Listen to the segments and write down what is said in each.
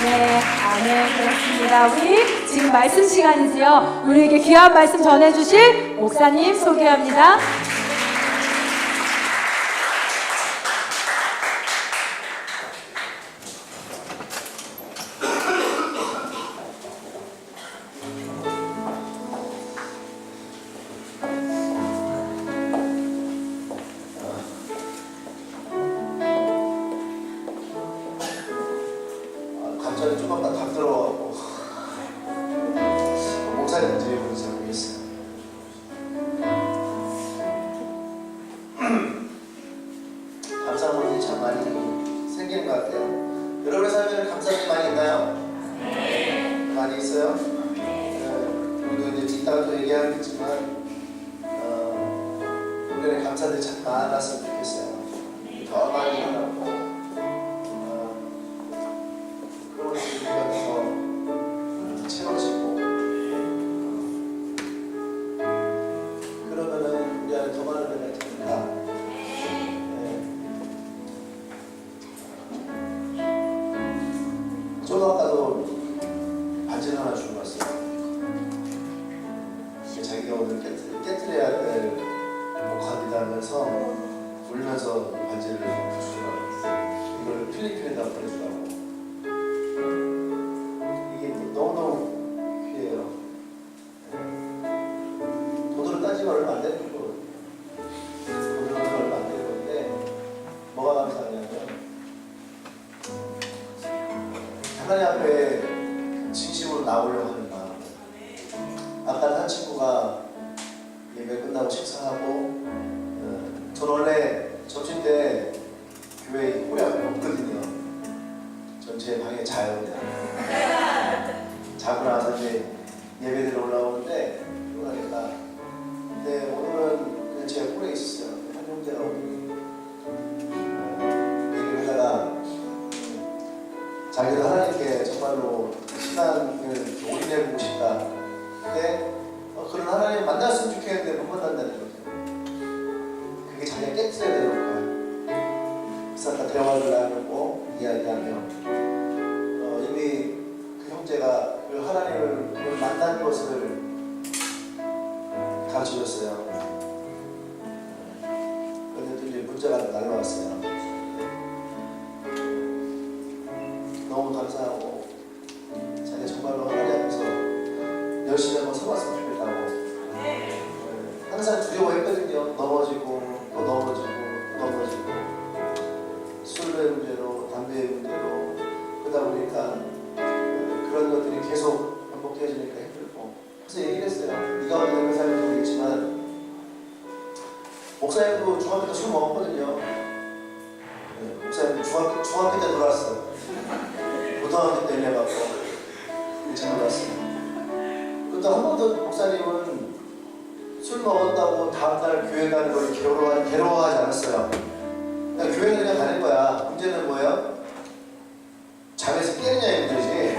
네, 아멘. 그렇습니다. 우리 지금 말씀 시간이지요. 우리에게 귀한 말씀 전해주실 목사님 소개합니다. 갑자기 조금만 다 들어가고 목사님인지 뭔지 잘 모르겠어요. 감사한 분들이 참 많이 생기는 것 같아요. 여러분의 삶에는 감사한 일이 많이 있나요? 네. 많이 있어요? 우리도 이제 이따가 또 얘기하겠지만 우리의 감사들이 참 많았으면 좋겠어요. 더 많이 일어나고 그런 우리가 더 채워지고 그러면은 우리 안에 더 많은 은혜가 됩니다. 저도 아까도 반지를 하나 주고 왔어요. 자기가 오늘 깨트려야 될 목합이다 하면서 울면서 반지를 주더라고요. 이걸 필리핀에다 보내주라고. 이게 너무너무 귀해요. 돈으로 따지면 얼마 안 되는 거. 돈으로 얼마 안 되는 건데 뭐가 감사하냐면 하나님 앞에 진심으로 나오려고 하는 마음. 아까 한 친구가 예배 끝나고 식사하고 전 원래 점심 때 교회 홀이 없거든요. 전체 방에 자요 그냥. 자고 나서 이제 예배드리러 올라오는데 피곤하니까. 근데 오늘은 그냥 제가 홀에 있었어요. 한 형제가 얘기를 하다가 자기도 하나님께 정말로 신앙을 올인해보고 싶다. 근데 그런 하나님 만났으면 좋겠는데 못 만난다는 거죠. 그게 자기가 깨트려야 되는 거야. 그래서 아까 대화를 나누고 이야기하며 이미 그 형제가 그 하나님을 만난 것을 가르쳐줬어요. 그런데 또 이제 문자가 날라왔어요. 너무 감사하고 자기가 정말로 하나님 앞에서 열심히 한번 서봤으면 좋겠다고. 항상 두려워했거든요. 넘어지고 또 넘어지고 또 넘어지고 술의 문제로 담배의 문제로 그러다 보니까 그런 것들이 계속 반복되어지니까 힘들고 그래서 얘기를 했어요. 네가 어디 그 삶인지 모르겠지만 목사님도 중학교 때 술 먹었거든요. 목사님 중학교 때 놀았어요. 고등학교 때 일해갖고 일찍 놀았어요. 또 한 번도 목사님은 술 먹었다고 다음날 교회 가는 걸 괴로워하지 않았어요. 그냥 교회는 그냥 가는 거야. 문제는 뭐예요? 잠에서 깨느냐의 문제지.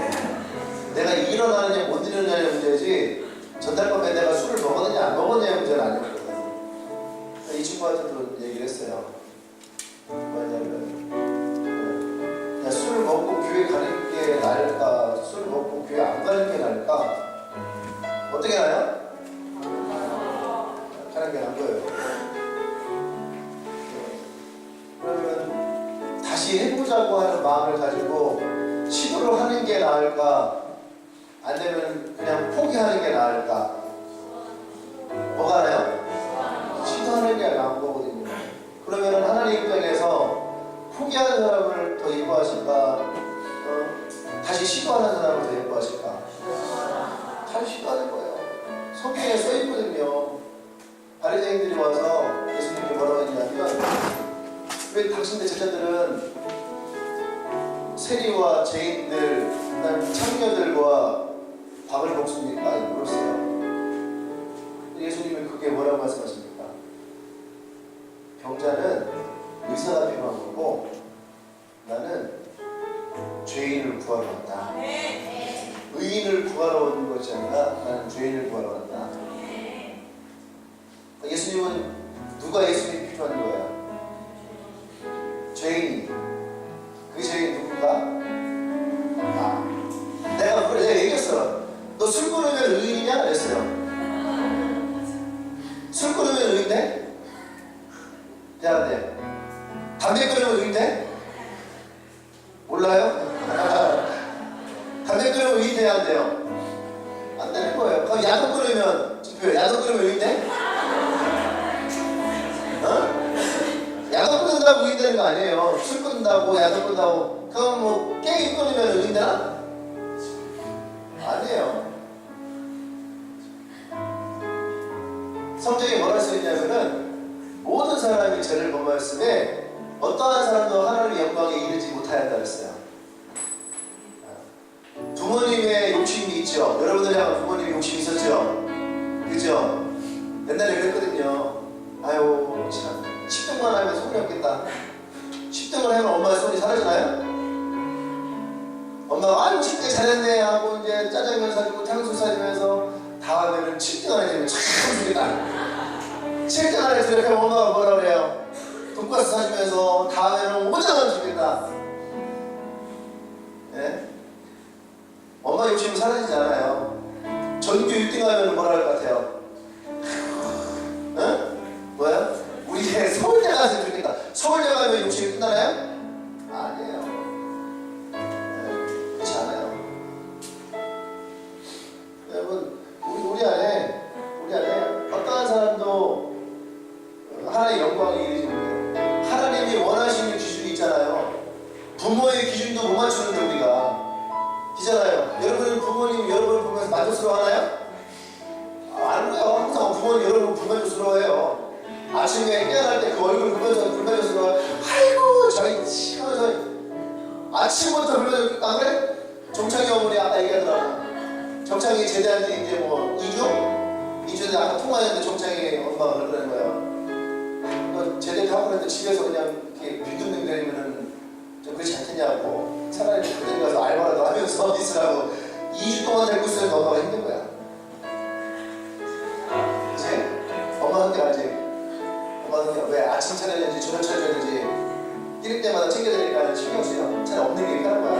내가 일어나느냐 못 일어나느냐의 문제지. 전날 밤에 내가 술을 먹었느냐 안 먹었느냐의 문제는 아니거든. 이 친구한테도 얘기를 했어요. 뭐냐면 그냥 술을 먹고 교회 가는 게 나을까? 술을 먹고 교회 안 가는 게 나을까? 어떻게 나요? 가는 게 나은 거예요. 그러면 다시 해보자고 하는 마음을 가지고 시도를 하는 게 나을까? 안 되면 그냥 포기하는 게 나을까? 뭐가 나요? 시도하는 게 나은 거거든요. 그러면 하나님 입장에서 포기하는 사람을 더 예뻐하실까? 다시 시도하는 사람을 더 예뻐하실까? 다시 시도하는 거예요. 성경에 써있거든요. 바리새인들이 와서 예수님께 뭐라고 했냐면 왜 당신들 제자들은 세리와 죄인들, 그다음 창녀들과 밥을 먹습니까? 물었어요. 예수님은 그게 뭐라고 말씀하십니까? 병자는 의사가 필요한 거고 나는 죄인을 구하러 왔다. 의인을 구하러 오는 것이 아니라 나는 죄인을 구하러 왔다. 예수님은 누가 예수님이 필요한 거야? 죄인이. 그 죄인 누군가? 나. 너 술 끊으면 의인이냐? 그랬어요. 술 끊으면 의인돼? 대한대. 담배 끊으면 의인돼? 몰라요? 담배 끊으면 의인돼야 한대요. 안 되는 거예요. 그럼 야동 끊으면, 야동 끊으면 의인돼? 어? 야동 끊는다고 의인되는 거 아니에요. 술 끊는다고, 야동 끊는다고. 그럼 뭐 게임 끊으면 의인되나? 아니에요. 성경에 뭐라 써있냐면은 모든 사람이 죄를 범하였으되 어떠한 사람도 하나님의 영광에 이르지 못하였다 그랬어요. 부모님의 욕심이 있죠. 여러분들이 아마 부모님의 욕심이 있었죠. 그죠? 옛날에 그랬거든요. 아유 참 10등만 하면 손이 없겠다. 10등을 하면 엄마의 손이 사라지나요? 엄마가 아유 10등 잘했네 하고 이제 짜장면 사주고 탕수육 사주면서 다음에는 7등 안에 되면 참 좋겠다. 7등 안에 들어가면 엄마가 뭐라 그래요? 돈가스 사주면서 다음에는 5등은 주겠다. 예? 엄마 욕심은 사라지지 않아요. 전교 1등 하면 뭐라 할 것 같아요? 응? 뭐야? 우리 이제 서울대 가서 좋겠다. 서울대 가면 욕심이 끝나나요? 아니에요. 네, 그렇지 않아요. 여러분, 우리 안에 어떠한 사람도 하나님의 영광에 이르지 못해요. 하나님이 원하시는 기준이 있잖아요. 부모의 기준도 못 맞추는데 우리가. 이잖아요. 여러분은 부모님 여러분을 보면서 만족스러워하나요? 안 그래요. 항상 부모님 여러분 불만족스러워해요. 아침에 깨어날 때 그 얼굴 보면서 불만족스러워요. 아이고 저희 하면서 아침부터 불만족 안 그래? 정창이 어머니 아까 얘기하더라고. 정창이 제대한 지 이제 뭐 2주? 2주 전에 아까 통화했는데 정창이 엄마가 그러는 거예요. 제대하고 그랬는데 집에서 그냥 이렇게 빈둥빈둥 대리면은 좀 그렇지 않겠냐고. 차라리 그때 가서 알바라도 하면서 있으라고 2주 동안 데리고 있으니까 엄마가 힘든 거야. 그치? 엄마 한테 알지? 엄마 한테 왜 아침 차려야 되는지 저녁 차려야 되는지 끼릴 때마다 챙겨드리니까 신경 쓰여. 차라리 없는 게 편한 거야.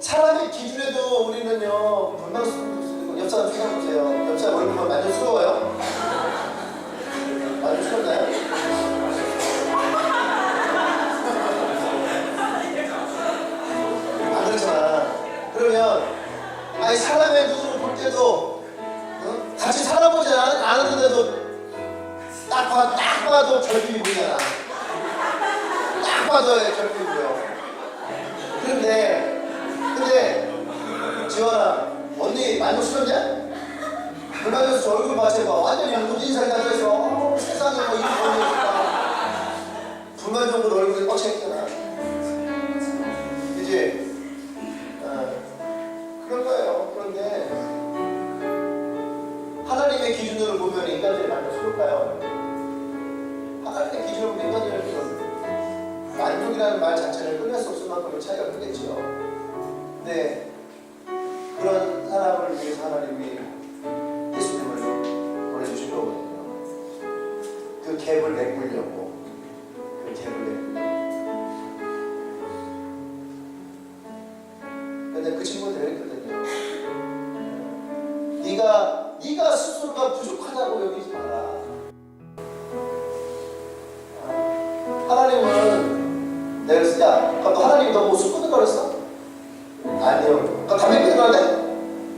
사람의 기준에도 우리는요 불만스럽고 옆 사람 생각해보세요. 옆 사람 얼굴만 만족스러워요? 만족스럽나요? 안 그렇잖아. 그러면 아니 사람의 눈으로 볼 때도 응? 같이 살아보지 않았는데도 딱 봐도 결핍이 보이잖아. 딱 봐도 결핍이 보여. 근데 지원아 언니 만족스럽냐? 불만족스러워. 얼굴 맞춰봐. 완전히 무진살이 나서 세상에 뭐 이런 거 있을까? 불만족으로 얼굴이 꽉 차있잖아. 그치? 그런 거예요. 그런데 하나님의 기준으로 보면 인간들이 만족스러울까요? 하나님의 기준으로 보면 인간들이 만족이라는 말 자체를 끊을 수 없을 만큼의 차이가 크겠죠. 근데 그런 사람을 위해서 하나님이 예수님을 보내주신 거거든요. 그 갭을 메꾸려고. 그 갭을 메꾸려고. 근데 그 친구가 되어있거든요. 네가 스스로가 부족하다고 여기지 마라. 하나님은 내가 그랬어. 야, 그럼 너 하나님이 너 뭐 술 끊는 거 그랬어? 아니요. 그럼 담배 끊으면 돼?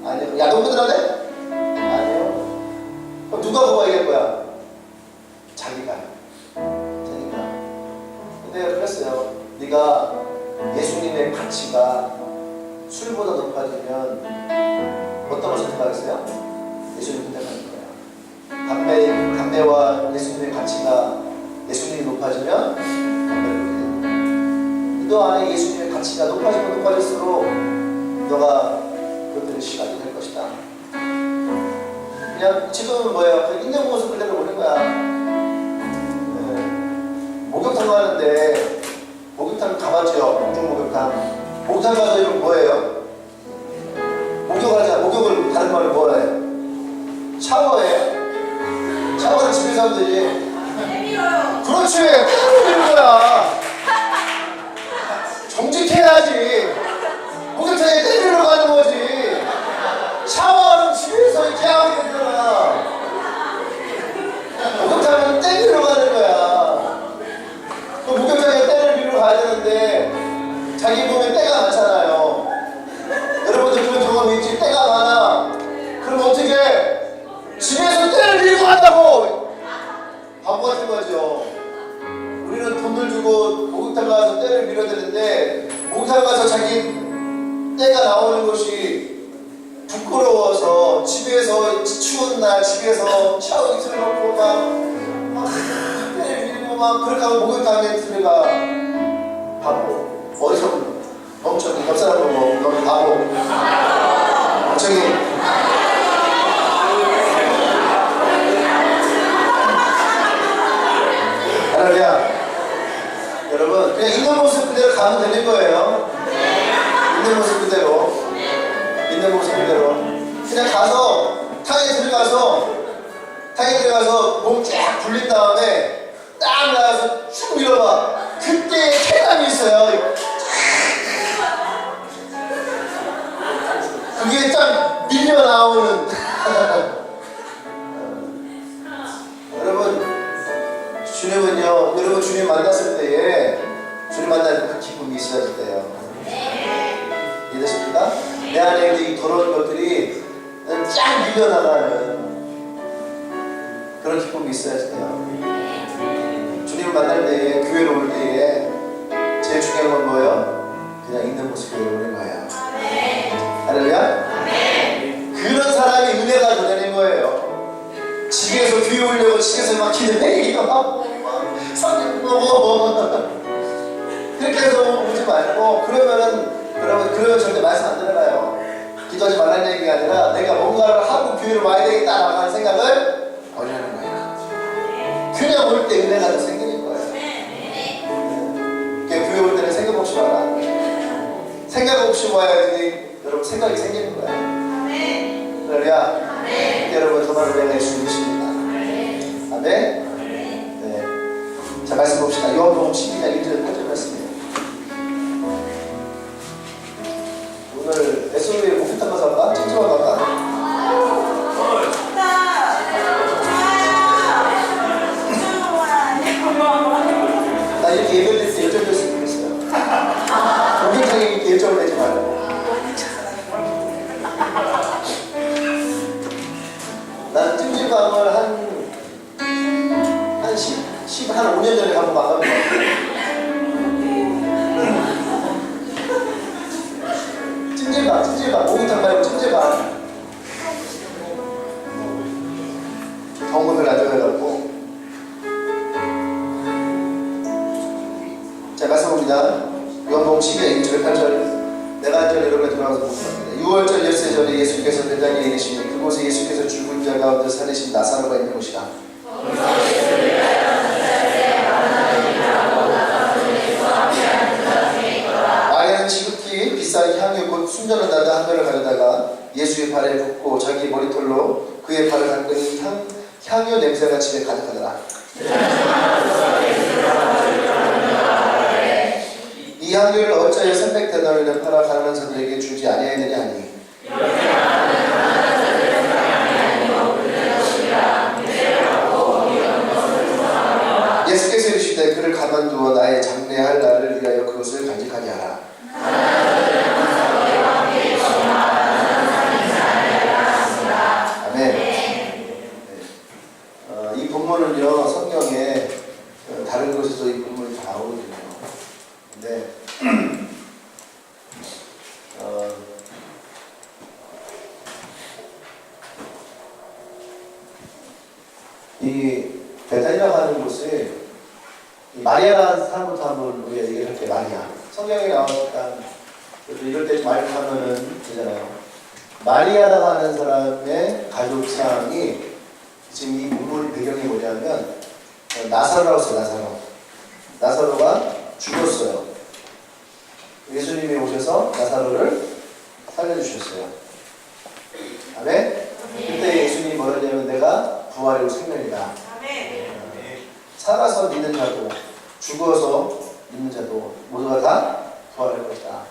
아니요. 야동 끊으면 돼? 아니요. 그럼 누가 뭐가 얘기할 거야? 자기가. 근데 그랬어요. 네가 예수님의 가치가 술보다 높아지면 어떤 걸 선택하겠어요? 예수님 선택하는 거야. 담배와 예수님의 가치가 예수님이 높아지면 담배를 너 안에 예수님의 가치가 높아지면 높아질수록 너가 그들의 시간이 될 것이다. 그냥 지금은 뭐예요? 그냥 있는 모습 그대로 오는 거야. 네. 목욕탕 가는데 목욕탕 가봤죠? 공중 목욕탕. 목욕탕 가서 이러면 뭐예요? 목욕을 다른 말로 뭐라 해요? 샤워해. 샤워를 집에서 하면 되지. 그렇지. 그러는 거야. 정직해야지. 목욕탕 때 자기 몸에 때가 많잖아요. 여러분들 그런 경험이 있지? 때가 많아. 그럼 어떻게 집에서 때를 밀고 한다고? 바보 같은 거죠. 우리는 돈을 주고 목욕탕 가서 때를 밀어야 되는데 목욕탕 가서 자기 때가 나오는 것이 부끄러워서 집에서 추운 날 집에서 샤워기 틀어놓고 막 때를 밀고 막 그렇게 하면 목욕탕에 들어가. 바보. 어디서 멍청이 옆 사람 보고 너 바보 멍청이. 할렐루야. 여러분 그냥 있는 모습 그대로 가면 되는 거예요. 있는 모습 그대로, 있는 모습 그대로 그냥 가서 탕에 들어가서 몸 쫙 불린 다음에 딱 나가서 쭉 밀어봐. 그때 쾌감이 있어요. 그게 딱 밀려 나오는. 여러분 주님은요, 여러분 주님 만났을 때에 주님 만날 그 기쁨이 있어야지 돼요. 이해되십니까? 내 안에 이 더러운 것들이 쫙 밀려나가는 그런 기쁨이 있어야지 돼요. 주님 만날 때에, 교회로 올 때에 제일 중요한 건 뭐예요? 그냥 있는 모습으로 오는 거예요. 할렐루야? 그런 사람이 은혜가 되는 거예요. 집에서 교회 오려고 집에서 막 기도해요 하고 성경 보고 그렇게 해서 오지 말고, 그러면 절대 말씀 안 들어가요. 기도하지 말라는 얘기가 아니라 내가 뭔가를 하고 교회를 와야 되겠다라고 하는 생각을 버리라는 거예요. 그냥 올 때 은혜가 더 생기는 거예요. 교회 올 때는 생각 없이 와라. 생각 없이 와야지 여러분 생각이 생기는 거예요. 할렐루야. 여러분 정말 은혜가 있으십니다. 아멘. 네. 자, 말씀 봅시다. 요한복음 12장 1절 8절 말씀이에요. 오늘 SO에 목욕탕 가서 할까? 청소만 갈까? 나 이렇게 예배될 때 열정됐으면 좋겠어요. 목욕탕에 이렇게 열정을 내지 말고. 나는 찜질방을 한 5년 전에 한번 가봤는데 찜질방, 목욕탕 말고 찜질방 경험을 가져가갖고. 자, 말씀합니다. 요한복음 12장 1절 8절. 내가 한 절 여러분에 돌아가서 묵습니다. 6월절 열세전에 예수께서 베다니에 이르시니 그곳에 예수께서 죽은 자 가운데 살리신 나사로가 있는 곳이라. 마리아는 지극히 비싼 향유 곧 순전한 나다 한 별을 가져다가 예수의 발에 붓고 자기 머리털로 그의 발을 닦으니 향유 냄새가 집에 가득하더라. 이 향유를 어찌하여 300데나리온에 팔아 가난한 자들에게 주지 아니하느냐 하니 예수께서 이르시되 그를 가만두어 나의 장래할 날을 위하여 그것을 간직하게 하라. 아멘. 이 본문은요 성경에 다른 곳에서 이 본문이 다 나오거든요. 근데 이 베다니라고 하는 곳에 마리아라는 사람부터 한번 우리가 얘기를 할게요. 마리아. 성경에 나오니까 이럴 때 말 하면은 되잖아요. 마리아라고 하는 사람의 가족상이 지금 이 문물 배경이 뭐냐면 나사로라고 써요. 나사로가 죽었어요. 예수님이 오셔서 나사로를 살려주셨어요. 아멘? 그때 예수님이 뭐라 하냐면 내가 부활이고 생명이다. 살아서 믿는 자도 죽어서 믿는 자도 모두가 다 부활할 것이다.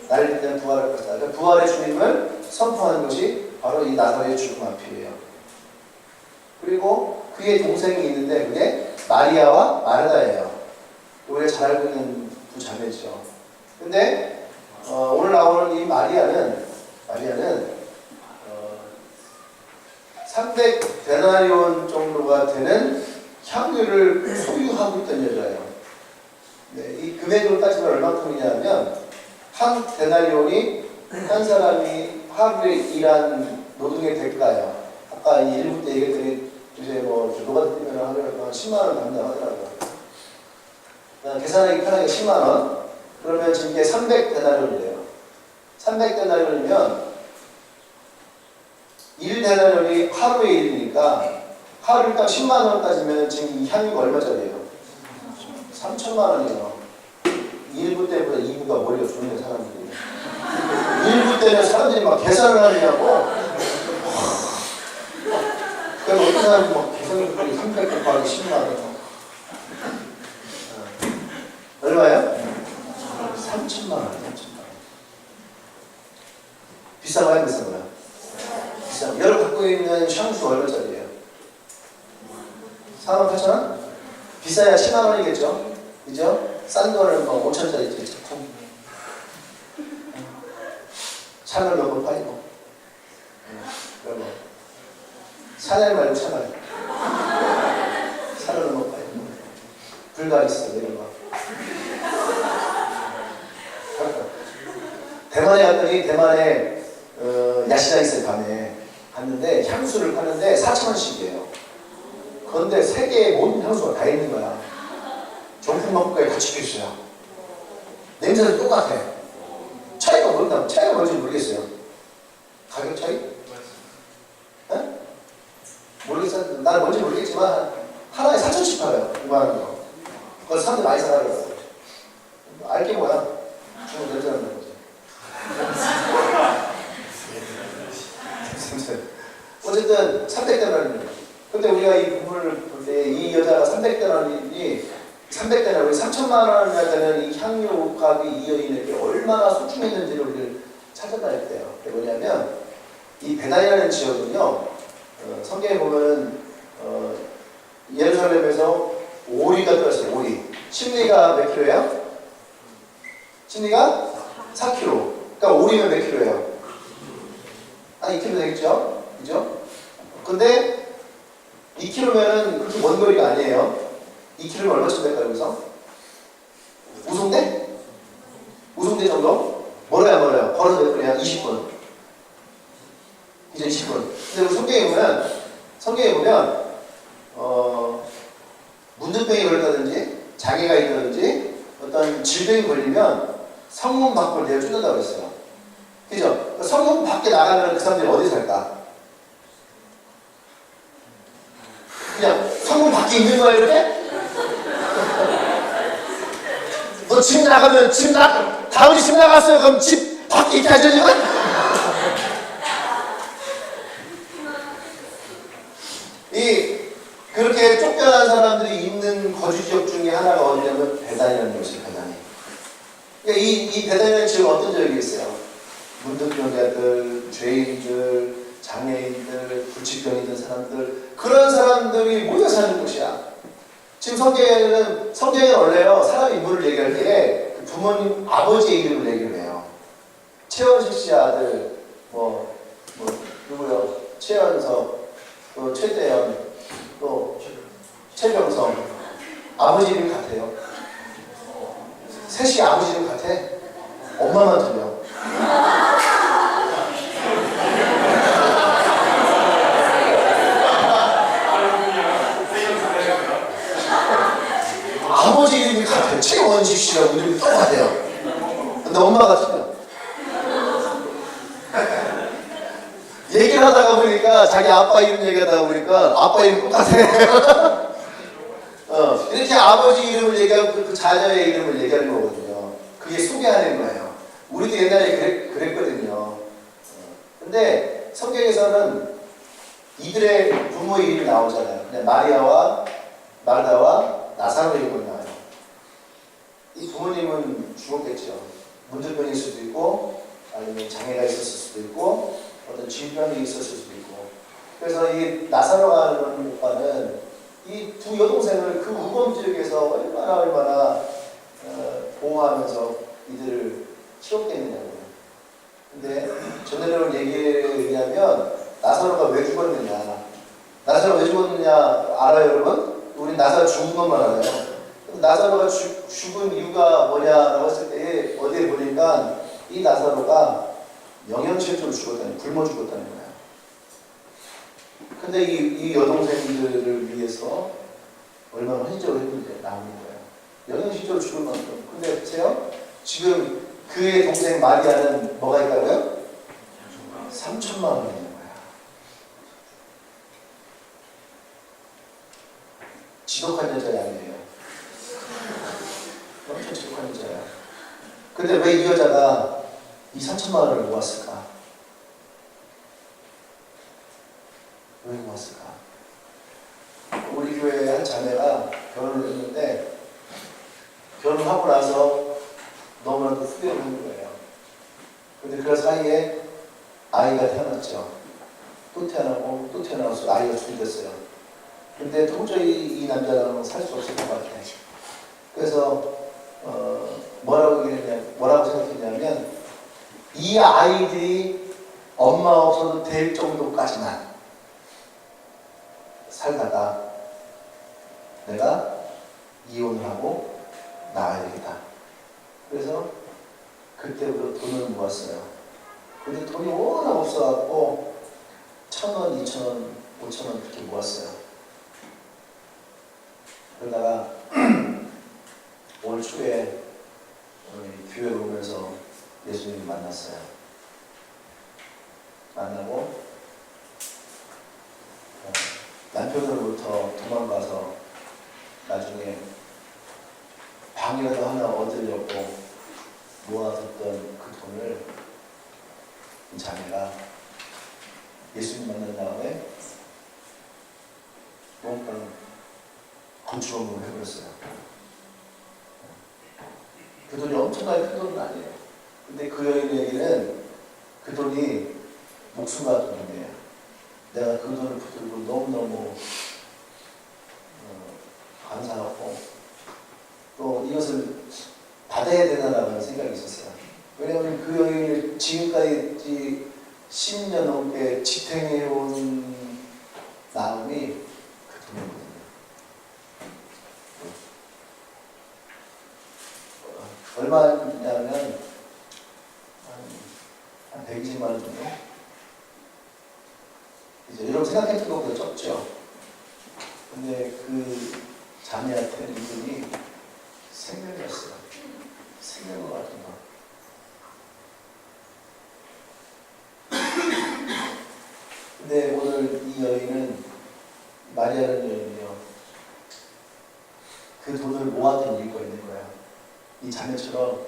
나를 믿는 부활할 것이다. 그러니까 부활의 주님을 선포하는 것이 바로 이 나사로의 죽음 앞이에요. 그리고 그의 동생이 있는데 그게 마리아와 마르다예요. 우리가 잘 알고 있는 두 자매죠. 근데 오늘 나오는 이 마리아는 300데나리온 정도가 되는 향유를 소유하고 있던 여자예요. 네, 이 금액으로 따지면 얼마큼이냐면 한 데나리온이 한 사람이 하루에 일한 노동의 대가예요. 아까 이 일부 때 얘기했더니 요새 뭐 노가다 뛰면 하루에 한 10만 원 담당하더라고요. 계산하기 편하게 10만 원. 그러면 지금 이게 300데나리온이래요. 300데나리온이면 1데나리온이 하루에 일이니까 하루에 딱 10만 원 따지면 지금 이 향유가 얼마짜리예요? 3천만 원이에요. 1부 때보다 2부가 머리가 좋네 사람들이. 1부 때는 사람들이 막 계산을 하느냐고. 그래서 어떤 사람이 막 계산을 하고 300 곱하기 10만 원. 얼마예요? 3천만 원. 3천만 원. 비싼 거야, 비싼 거야? 비싼 거. 여러분 갖고 있는 샹수 얼마짜리예요? 48,000원? 비싸야 10만 원이겠죠? 그죠? 싼 거는 뭐 5천짜리 있겠죠? 샤넬 넣고 팔고. 그러면 샤넬 말고 샤넬. 샤넬 넣고 팔고. 불가리스 이런 거. 대만에 갔더니 대만에 야시장 있어요. 밤에 갔는데 향수를 파는데 4,000원씩이에요. 그런데 세계의 모든 향수가 다 있는 거야. 정품만큼까지 같이 있어요. 냄새는 똑같아. 차이가 모른다면 차이가 뭔지 모르겠어요. 가격 차이? 네? 모르겠어요. 난 뭔지 모르겠지만 하나에 4,000원씩 팔아요. 이만한 거. 그걸 사람들이 많이 사가더라고요. 알게 뭐야? 중국 냄새 난다는 거지. 어쨌든 300데나리온. 근데 우리가 이 부분을 볼 때 이 여자가 300데나리온이 3천만 원이나 되는 이 향유 값이 이 여인에게 얼마나 소중했는지를 우리를 찾아봐야 돼요. 그게 뭐냐면 이 베단이라는 지역은요, 성경에 보면은 예루살렘에서 오리가 들었어요. 오리. 심리가 몇 킬로예요? 심리가 4킬로. 그러니까 오리면 몇 킬로예요? 한 2킬로 되겠죠? 그죠? 근데 2킬로면은 그렇게 먼 거리가 아니에요. 2킬로면 얼마쯤 될까요, 여기서? 우송대? 우송대 정도? 멀어요. 걸어서 몇 분이야? 20분. 이제 20분. 근데 우리 성경에 보면, 문둥병이 걸렸다든지, 장애가 있다든지, 어떤 질병이 걸리면 성문 밖으로 내어준다고 했어요. 그죠? 성문 밖에 나가면 그 사람들이 어디 살까? 그냥 성문 밖에 있는 거야, 이렇게? 너 집 나가면 다은이 집 나갔어요. 그럼 집 밖에 있게 하죠, 그렇게 쫓겨난 사람들이 있는 거주 지역 중에 하나가 어디냐면 베단이라는 곳이에요, 베단이. 그러니까 이 베단이라는 지역은 어떤 지역이 있어요? 문둥병자들, 죄인들, 장애인들, 불치병 있는 사람들, 그런 사람들이 모여 사는 곳이야. 지금 성경에는 원래요, 사람 인물을 얘기할 때 부모님, 아버지의 이름을 얘기를 해요. 최원식 씨 아들, 누구요? 최연석, 또 최대현, 또 최병성. 아버지 이름 같아요. 셋이 아버지 이름 같아? 엄마만 틀려. 아버지 이름이 같아요. 최원식 씨라고 이름이 똑같아요. 근데 엄마가 틀려. 얘기를 하다가 보니까 자기 아빠 이름 얘기하다가 보니까 아빠 이름 똑같아. 이렇게 아버지 이름을 얘기하고 그 자녀의 이름을 얘기하는 거거든요. 그게 소개하는 거예요. 우리도 옛날에 그랬거든요. 근데 성경에서는 이들의 부모의 이름이 나오잖아요. 그냥 마리아와 마르다와 나사로의 이름이 나와요. 이 부모님은 죽었겠죠. 문둥병일 수도 있고, 아니면 장애가 있었을 수도 있고, 어떤 질병이 있었을 수도 있고. 그래서 이 나사로가 하는 오빠는 이 두 여동생을 그 우범 지역에서 얼마나 보호하면서 이들을 키웠겠느냐고요. 근데 전해놓은 얘기에 의하면 나사로가 왜 죽었느냐. 나사로가 왜 죽었느냐 알아요, 여러분? 우리 나사로 죽은 것만 알아요. 나사로가 죽은 이유가 뭐냐라고 했을 때 어디에 보니까 이 나사로가 영양실조로 죽었다는, 굶어 죽었다는 거예요. 근데 이 여동생들을 위해서 얼마나 헌신적으로 했는지 나오는 거예요. 영양실조로 죽을 만큼. 근데 보세요. 지금 그의 동생 마리아는 뭐가 있다고요? 3천만 원이 있는 거야. 지독한 여자야 아니에요. 엄청 지독한 여자야. 근데 왜 이 여자가 이 3천만 원을 모았을까? 왜 모았을까? 우리 교회에 한 자매가 결혼을 했는데 결혼하고 나서 너무나도 후회를 한 거예요. 근데 그 사이에 아이가 태어났죠. 또 태어나고 또 태어나서 아이가 둘이 됐어요. 근데 도저히 이 남자랑은 살 수 없을 것 같아. 그래서 뭐라고 생각했냐면 이 아이들이 엄마 없어도 될 정도까지만 살다가 내가 이혼을 하고 나가야 되겠다. 그래서 그때부터 돈을 모았어요. 근데 돈이 워낙 없어갖고 1,000원, 2,000원, 5,000원 그렇게 모았어요. 그러다가 올 초에 교회 오면서 예수님을 만났어요. 만나고 남편으로부터 도망가서 나중에 방이라도 하나 얻으려고 모아뒀던 그 돈을 이 자매가 예수님 만난 다음에 몽땅 건축업을 해버렸어요. 그 돈이 엄청나게 큰 돈은 아니에요. 근데 그 여인에게는 그 돈이 목숨 같은 돈이에요. 내가 그 돈을 붙들고 너무너무 감사하고 또 이것을 받아야 되나라는 생각이 있었어요. 왜냐하면 그 여인을 지금까지 10년 넘게 지탱해온 마음이 그 돈이거든요. 얼마냐면 한 120만 원 정도? 이제 여러분 생각했던 것보다 적죠? 근데 그 자매한테는 이분이 생명이었어요. 생명과 같은 거. 근데 오늘 이 여인은, 마리아라는 여인이요, 그 돈을 모았던 이유가 있는 거야. 이 자매처럼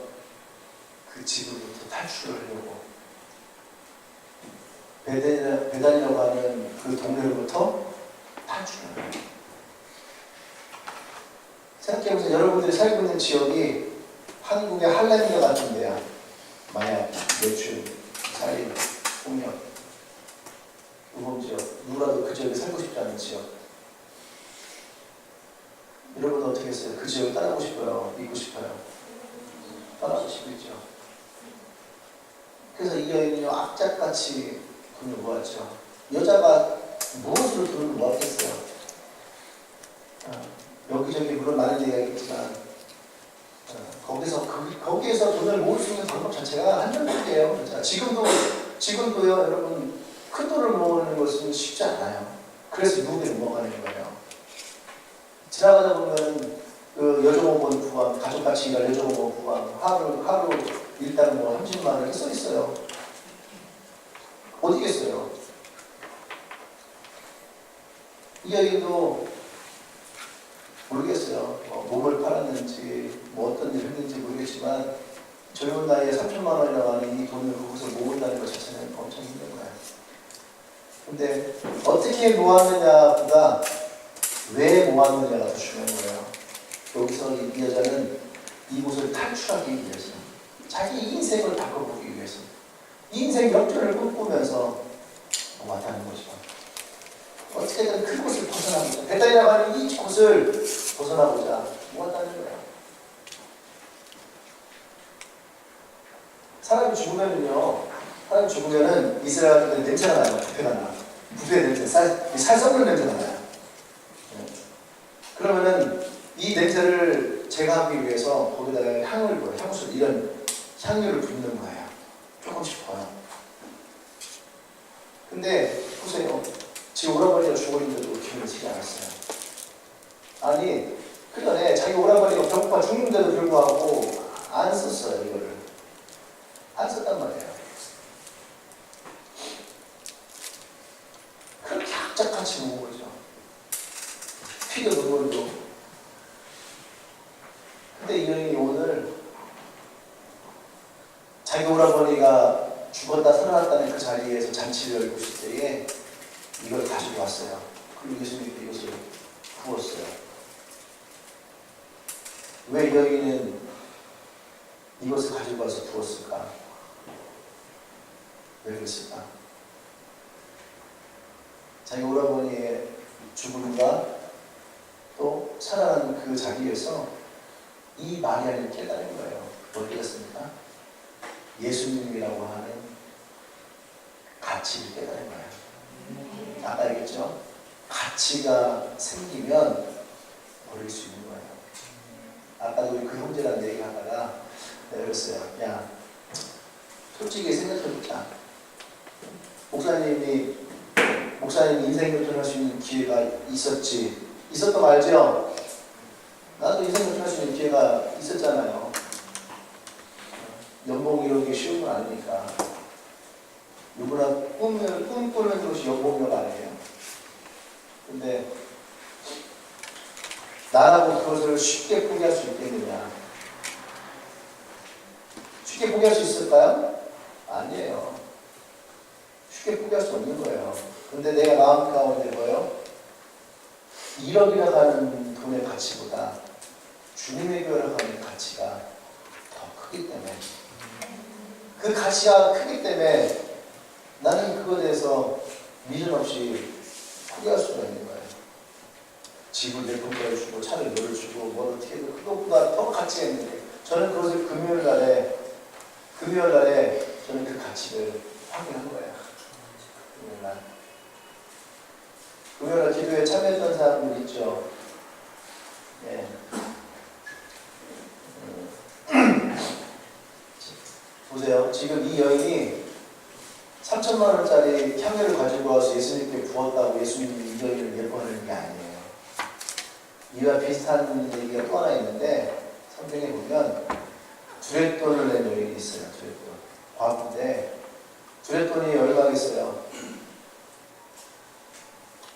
그 집으로부터 탈출을 하려고 베단이라고 하는 그 동네로부터 탈출을 해요. 생각해보세요. 여러분들이 살고 있는 지역이 한국의 할렘과 같은 데야. 마약, 매출, 살인, 폭력, 우범지역, 누구라도 그 지역에 살고 싶지 않은 지역. 여러분은 어떻게 했어요? 그 지역을 떠나고 싶어요? 있고 싶어요? 떠나고 싶겠죠. 그래서 이 여인이 악착같이 돈을 모았죠. 여자가 무엇으로 돈을 모았겠어요? 여기저기 물론 많은 얘기가 있겠지만 거기에서 돈을 모을 수 있는 방법 자체가 한정적이에요. 지금도요, 여러분, 큰 돈을 모으는 것은 쉽지 않아요. 그래서 미국에 넘어가는 거예요. 지나가다 보면 그 여종업원 구함, 가족같이 일할 여종업원 구함, 하루 일단 뭐 30만 원 이렇게 써 있어요. 어디겠어요? 이 여인도 모르겠어요. 몸을 팔았는지 뭐 어떤 일을 했는지 모르겠지만 젊은 나이에 3천만 원이라고 하는 이 돈을 거기서 모은다는 것 자체는 엄청 힘든 거예요. 근데 어떻게 모았느냐보다 왜 모았느냐가 더 중요한 거예요. 여기서 이 여자는 이곳을 탈출하기 위해서, 자기 인생을 바꿔보기 위해서, 인생 역전을 꿈꾸면서 모았다는 거죠. 어떻게든 그곳을 벗어나보자. 베단이라고 하는 이 곳을 벗어나보자. 모았다는 거예요. 사람이 죽으면은 이스라엘 같은 데는 냄새가 나요. 부패가 나. 부패 냄새, 살 썩는 냄새가 나요. 네. 그러면은 이 냄새를 제거하기 위해서 거기다가 향을 부어요. 향수, 이런 향유를 붓는 거예요. 조금씩 부어요. 근데 보세요. 지금 오라버니가 죽었는데도 기운을 치지 않았어요. 아니, 그 전에 자기 오라버니가 배고파 죽는데도 불구하고 안 썼어요, 이거를. 안 썼단 말이에요. 그렇게 악착같이 먹은 거죠. 피도 눈물도. 근데 이 여인이 오늘 자기 오라버니가 죽었다 살아났다는 그 자리에서 잔치를 열고 있을 때에 이걸 가지고 왔어요. 그리고 예수님께 이것을 부었어요. 왜 이 여인은 이것을 가지고 와서 부었을까? 왜 그랬을까? 자기 오라버니의 죽음과 또 살아난 그 자리에서 이 마리아를 깨달은 거예요. 뭘 깨달습니까? 예수님이라고 하는 가치를 깨달은 거예요. 아까 알겠죠? 가치가 생기면 버릴 수 있는 거예요. 아까도 우리 그 형제랑 얘기하다가 내가 그랬어요. 야, 솔직히 생각해보자. 목사님 인생 교통할 수 있는 기회가 있었던 거 알죠? 나도 인생 교통할 수 있는 기회가 있었잖아요. 연봉 이런 게 쉬운 건 아니니까. 누구나 꿈꾸는 것이 연봉력 아니에요. 근데 나라고 그것을 쉽게 포기할 수 있겠느냐? 쉽게 포기할 수 있을까요? 아니에요. 쉽게 포기할 수 없는 거예요. 근데 내가 마음 가운데 뭐예요? 1억이라고 하는 돈의 가치보다 주님의 교회라고 하는 가치가 더 크기 때문에, 그 가치가 크기 때문에 나는 그거에 대해서 미련 없이 포기할 수가 있는 거예요. 집을 내 돈까지 주고 차를 너를 주고 뭘 어떻게 해도 그것보다 더 가치가 있는 게, 저는 그것을 금요일 날에 저는 그 가치를 확인한 거예요. 금요일 날 기도에 참여했던 사람들 있죠. 예. 보세요. 지금 이 여인이 3천만 원짜리 향유를 가지고 와서 예수님께 부었다고 예수님이 이 여인을 예뻐하는 게 아니에요. 이와 비슷한 얘기가 또 하나 있는데, 성경에 보면 두렛돈을 낸 여인이 있어요. 두렛돈. 과부인데 두렛돈이 얼마겠어요?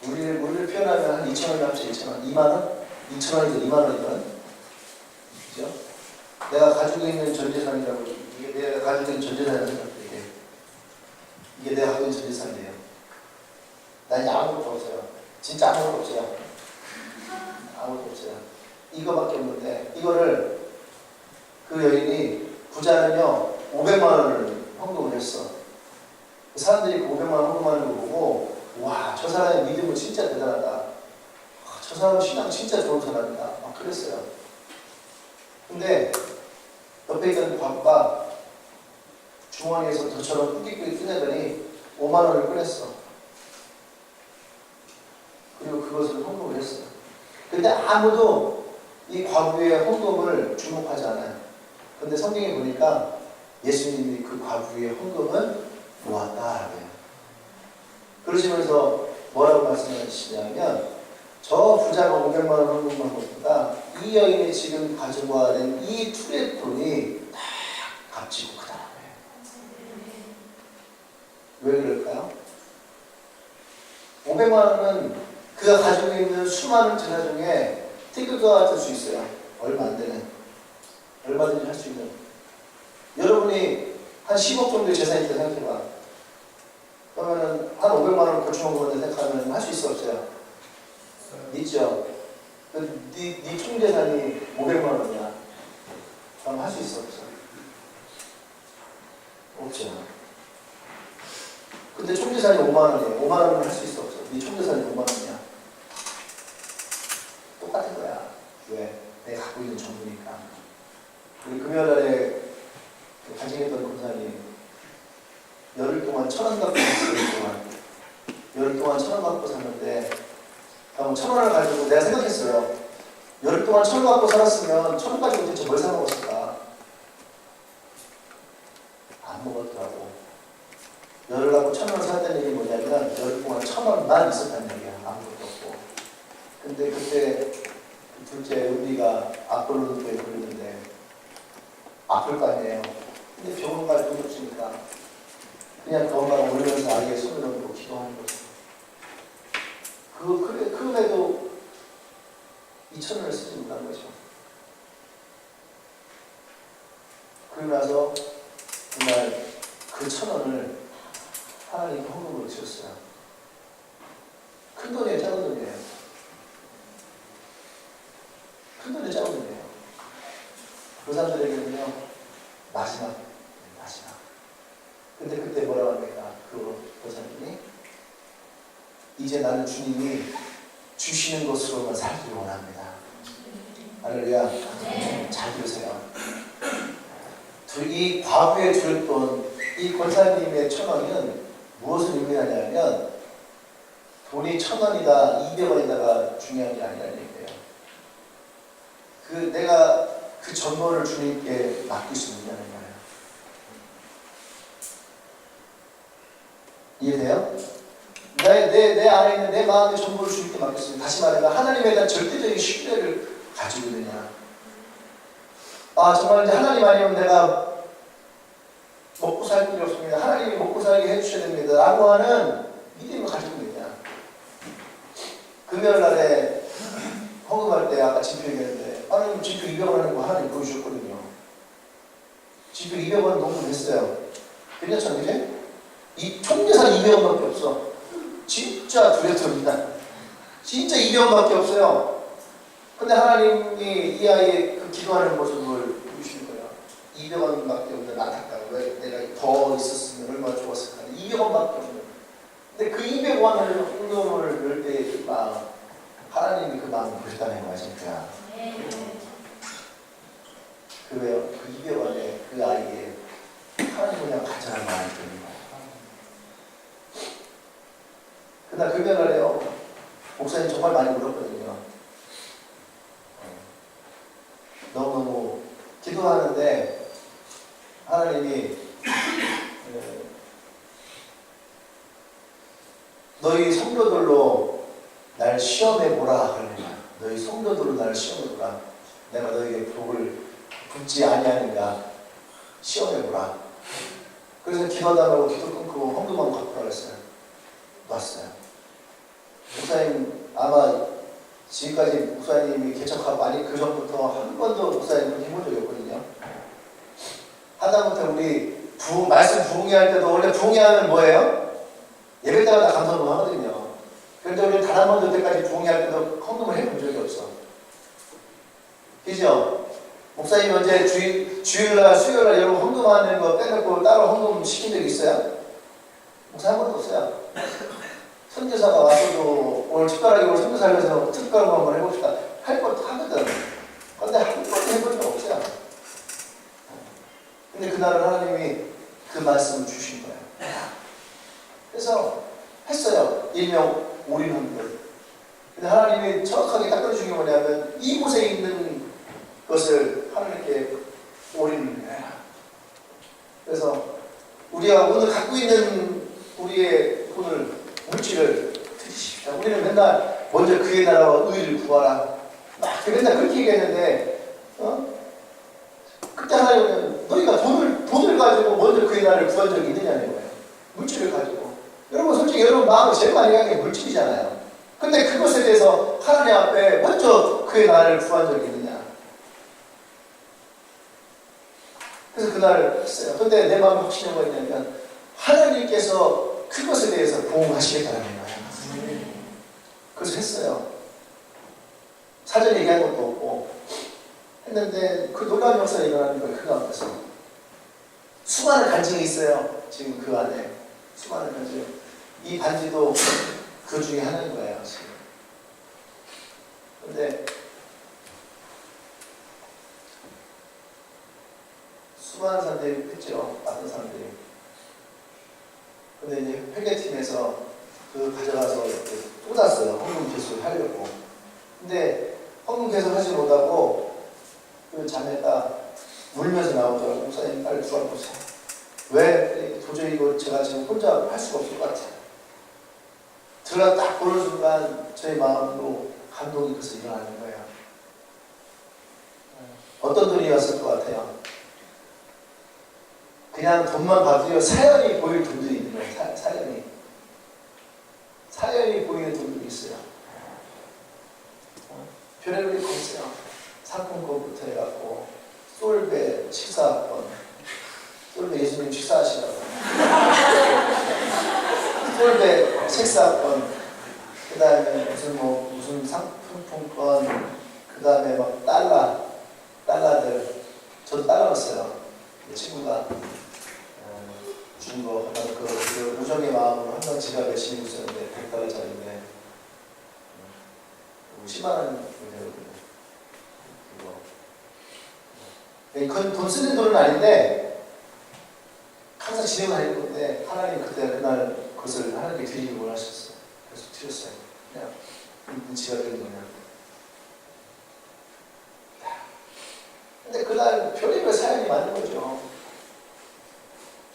우리를 표현하면 한 2,000원이 합쳐 2,000원. 2만원? 2,000원이든 2만원이든. 그죠? 내가 가지고 있는 전재산이라고, 이게 내가 가지고 있는 전재산이라고 생각해. 이게 내가 가지고 있는 전재산이에요. 난 이제 아무것도 없어요. 진짜 아무것도 없어요. 아무것도 없어요. 이거밖에 없는데, 이거를 그 여인이, 부자는요 500만 원을 헌금을 했어. 사람들이 그 500만 원 헌금하는 거 보고, 와, 저 사람의 믿음은 진짜 대단하다. 저 사람 신앙 진짜 좋은 사람이다. 막 그랬어요. 근데 옆에 있던 과부가 주머니에서 저처럼 뿌깃뿌깃 꺼내더니 5만 원을 꺼냈어. 그리고 그것을 헌금을 했어요. 근데 아무도 이 과부의 헌금을 주목하지 않아요. 근데 성경에 보니까 예수님이 그 과부의 헌금을 모았다. 그러시면서 뭐라고 말씀하시냐면, 저 부자가 500만 원 헌금한 것보다 이 여인이 지금 가지고 와낸 이 투렛돈이 다 값지고 크다라고 해요. 왜 그럴까요? 500만 원은 그가 가지고 있는 수많은 재산 중에 티끌과 될 수 있어요. 얼마 안 되는. 얼마든지 할 수 있는. 여러분이 한 10억 정도의 재산이 있다 생각해봐. 그러면은 한 500만 원 고충한 거를 생각하면 할 수 있어 없어요? 있죠. 네 총재산이 500만 원이야. 그럼 할 수 있어 없어? 없죠. 근데 총재산이 5만 원이에요. 5만 원은 할 수 있어 없어? 네 총재산이 5만 원이야. 똑같은 거야. 왜? 내가 갖고 있는 전부니까. 우리 금요일날에 간증했던 권사님 열흘 동안 1,000원 갖고 샀어요. 열흘 동안 1,000원 갖고 샀는데 그럼 1,000원을 가지고 내가 생각했어요. 열흘 동안 1,000원 갖고 살았으면 1,000원 가지고 대체 뭘 사 먹었을까? 안 먹었더라고. 열흘 갖고 1,000원을 샀다는 얘기 뭐냐면 열흘 동안 1,000원만 있었다는 얘기야. 아무것도 없고. 근데 그때 둘째 은비가 앞걸로도에 걸렸는데 아플 거 아니에요. 근데 병원 갈 돈이 없으니까 그냥 그 엄마가 울면서 아이의 손을 얹고 기도하는 거죠. 그래도 2,000원을 쓰지 못한 거죠. 그러고 나서 그날 그 1,000원을 하나님께 헌금으로 지었어요. 큰 돈이에요, 작은 돈이에요? 큰 돈이에요, 작은 돈이에요? 그 사람들에게는요, 마지막. 근데 그때 뭐라고 합니까? 그 사람이 이제 나는 주님이 주시는 것으로만 살기를 원합니다. 할렐루야. 잘 들으세요. 이 과부에 주었던 이 권사님의 1,000원은 무엇을 의미하냐면 돈이 1,000원이다 200원이다가 중요한 게 아니라는 얘기예요. 내가 그 전부를 주님께 맡길 수 있냐는 거예요. 이해돼요? 내 안에 있는 내 마음의 전부를 주님께 맡겼습니다. 다시 말해서 하나님에 대한 절대적인 신뢰를 가지고 있느냐. 정말 이제 하나님 아니면 내가 먹고 살 길이 없습니다. 하나님이 먹고 살게 해주셔야 됩니다. 라고 하는 믿음을 가지고 있느냐. 금요일날에 헌금할 때 아까 지표 얘기했는데 하나님 지표 200원 하는 거 하나님 보여주셨거든요. 지표 200원 농금했어요. 괜찮죠? 이제? 이 총재산 200원밖에 없어. 진짜 두렵습니다. 진짜 200원밖에 없어요. 근데 하나님이 이 아이의 그 기도하는 모습을 보시는 거예요. 200원밖에 없는 안타까워. 왜 내가 더 있었으면 얼마나 좋았을까. 200원밖에 없는. 근데 그 200원을 헌금을 넣을 때의 그 마음, 하나님이 그 마음을 보셨다는 거야, 진짜. 그 왜요? 그 200원에 그 아이의 하나님 그냥 간절한 마음이 드는 거예요. 그날 금요일날에요. 목사님 정말 많이 울었거든요. 너무너무 기도하는데 하나님이 너희 성도들로 날 시험해보라 그러는 거야. 너희 성도들로 날 시험해보라. 내가 너희에게 복을 붓지 아니하는가 시험해보라. 그래서 기도하다 말고 기도 끊고 헌금하고 갖고 나갔어요. 놨어요. 목사님 아마 지금까지 목사님이 개척하고 아니 그 전부터 한 번도 목사님을 해본 적이 없거든요. 하다못해 우리 말씀 부흥회할 때도 원래 부흥회하면 뭐예요? 예배 때마다 감사도 하거든요. 그런데 우리 단 한 번도 여태까지 부흥회할 때도 헌금을 해본 적이 없어. 그죠? 목사님 언제 주일날 수요일날 여러분 헌금하는 거 빼놓고 따로 헌금 시킨 적 있어요? 목사 한 번도 없어요. 선교사가 와서도 오늘 특별하게 우리 선교 살면서 특별한 거 한번 해봅시다. 할 것도 하거든. 근데 한 번도 해본 적 없어요. 근데 그날은 하나님이 그 말씀을 주신 거예요. 그래서 했어요. 일명 올인헌금. 근데 하나님이 정확하게 딱 꺼내준 게 뭐냐면 이곳에 있는 것을 하나님께 올인을 해요. 그래서 우리가 오늘 갖고 있는 우리의 돈을 물질을 드리십시오. 우리는 맨날 먼저 그의 나라와 의를 구하라. 맨날 그렇게 얘기했는데, 그때 하나님은 너희가 돈을 가지고 먼저 그의 나라를 구한 적이 있느냐는 거예요. 물질을 가지고. 여러분, 솔직히 여러분 마음을 제일 많이 가는 게 물질이잖아요. 근데 그것에 대해서 하나님 앞에 먼저 그의 나라를 구한 적이 있느냐. 그래서 그날 했어요. 근데 내 마음에 확신한 거 있냐면, 하나님께서 그것에 대해서 보호하시겠다는 거예요. 그래서 했어요. 사전 얘기한 것도 없고 했는데 그 놀라운 역사가 일어나는 거예요. 그 앞에서 수많은 간증이 있어요. 지금 그 안에 수많은 간증. 이 반지도 그 중에 하나인 거예요. 지금. 근데 수많은 사람들이 했죠. 많은 사람들이. 근데 이제 회계팀에서 그 가져가서 이렇게 쏟았어요. 헌금 개수를 하려고. 근데 헌금 개수를 하지 못하고 그 자매가 울면서 나오더라고요. 목사님 빨리 도와보세요. 왜? 도저히 이거 제가 지금 혼자 할 수가 없을 것 같아요. 들어가 딱 보는 순간 저희 마음으로 감동이 그래서 일어나는 거예요. 어떤 돈이 왔을 것 같아요? 그냥 돈만 봐도요, 사연이 보일 돈들이 있는 거예요. 사연이 보이는 돈들이 있어요. 별의별 게 있어요. 상품권부터 해갖고 솔베 식사권, 솔베 예수님 식사하시라고, 솔베 식사권, 그 다음에 무슨 상품권, 그 다음에 막 달러들, 저도 달러 넣었어요. 친구가 준 거, 그 우정의 마음으로 항상 지갑에 지니고 있었는데 100달러짜리인데 10만 원 되거든요. 그건 돈 쓰는 돈은 아닌데 항상 지내고 다니는 건데 하나님 그날 그것을 하나님께 드리기 원하셨어요. 그래서 드렸어요. 그냥 이 지갑에 있는 거냐. 근데 그날 별의별 사연이 많은 거죠.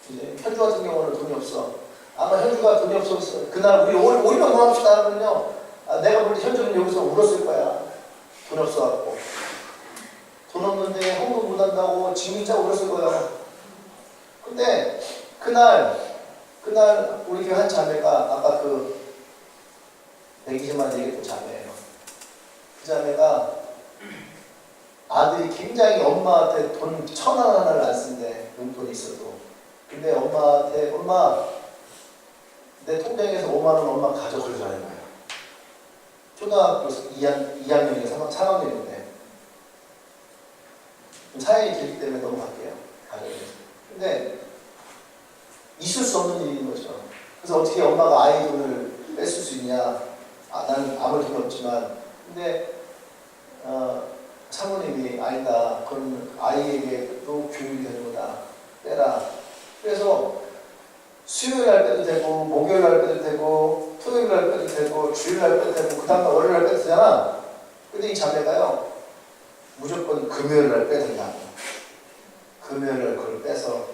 이제 현주 같은 경우는 돈이 없어. 아마 현주가 돈이 없어서 그날 우리 오히려 공합시다 하면요, 내가 볼 때 현주는 여기서 울었을 거야. 돈 없어갖고. 돈 없는데 헌금 못한다고 진짜 울었을 거야. 근데 그날 우리 교회 한 자매가 아까 그 120만 얘기했던 자매예요. 그 자매가 아들이 굉장히 엄마한테 돈 1,000원 하나를 안 쓴대. 용돈이 있어도. 근데 엄마한테, 엄마, 내 통장에서 5만 원 엄마 가져가려는 거예요. 초등학교 2학년인가 3학년인데. 사연이 길기 때문에 넘어갈게요. 가져가서. 근데 있을 수 없는 일인 거죠. 그래서 어떻게 엄마가 아이 돈을 뺏을 수 있냐. 나는 아무 돈이 없지만. 근데 사모님이 아니다. 그건 아이에게도 교육이 되는 거다. 빼라. 그래서 수요일 날 빼도 되고, 목요일 날 빼도 되고, 토요일 날 빼도 되고, 주일 날 빼도 되고, 그 다음날 월요일 날 빼도 되잖아. 근데 이 자매가요, 무조건 금요일 날 빼야 된다. 금요일 날 그걸 빼서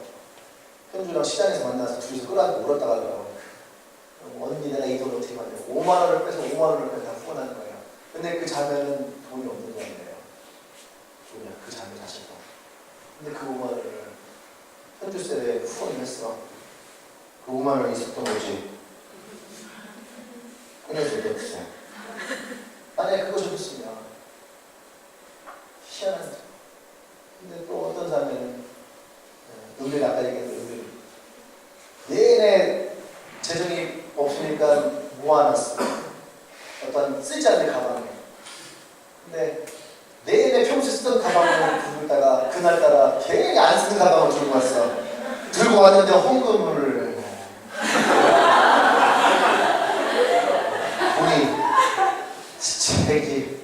현주랑 시장에서 만나서 둘이서 끌어안고 울었다 가더라고. 언니 내가 이 돈 어떻게 받냐. 5만 원을 빼서 5만 원을 빼다 후원하는 거예요. 근데 그 자매는 돈이 없는 자매예요. 그 자매 자체가. 근데 그 5만 원을 현주세에 후원을 했어. 그 5만 원이 있었던 거지. 꺼내줘, 내주세요. 만약에 그거 줬으면 희한한. 근데 또 어떤 사람은 은밀히 아까 얘기했던 은밀히 내내 재정이 없으니까 모아놨어. 어떤 쓰지 않는 가방에. 근데 내내 평소에 쓰던 가방을 들고 있다가 그날따라 괜히 안 쓰는 가방을 들고 왔어. 들고 왔는데 헌금을 돈이 책이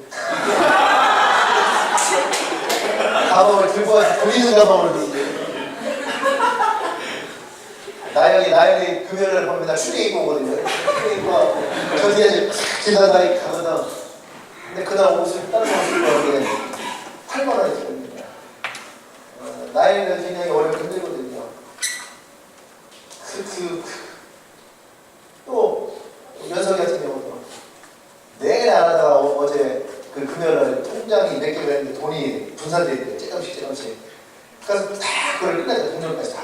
가방을 들고 와서 돈 있는 가방을 들고. 나영이 금요일날 보면 나 추리 입고 오거든요. 추리 입고 와서 저 뒤에 지나다니 가거든. 근데 그날 옷을 다른 옷을 입었는데 8만 원이 들었는데 나이는 굉장히 어려운 힘들거든요. 또 연석이 같은 경우도 내내 안 하다가 어제 그 금요일날 통장이 몇 개가 있는데 돈이 분산되어 있는데 조금씩 그래서 다 그걸 끝냈다. 동전까지 다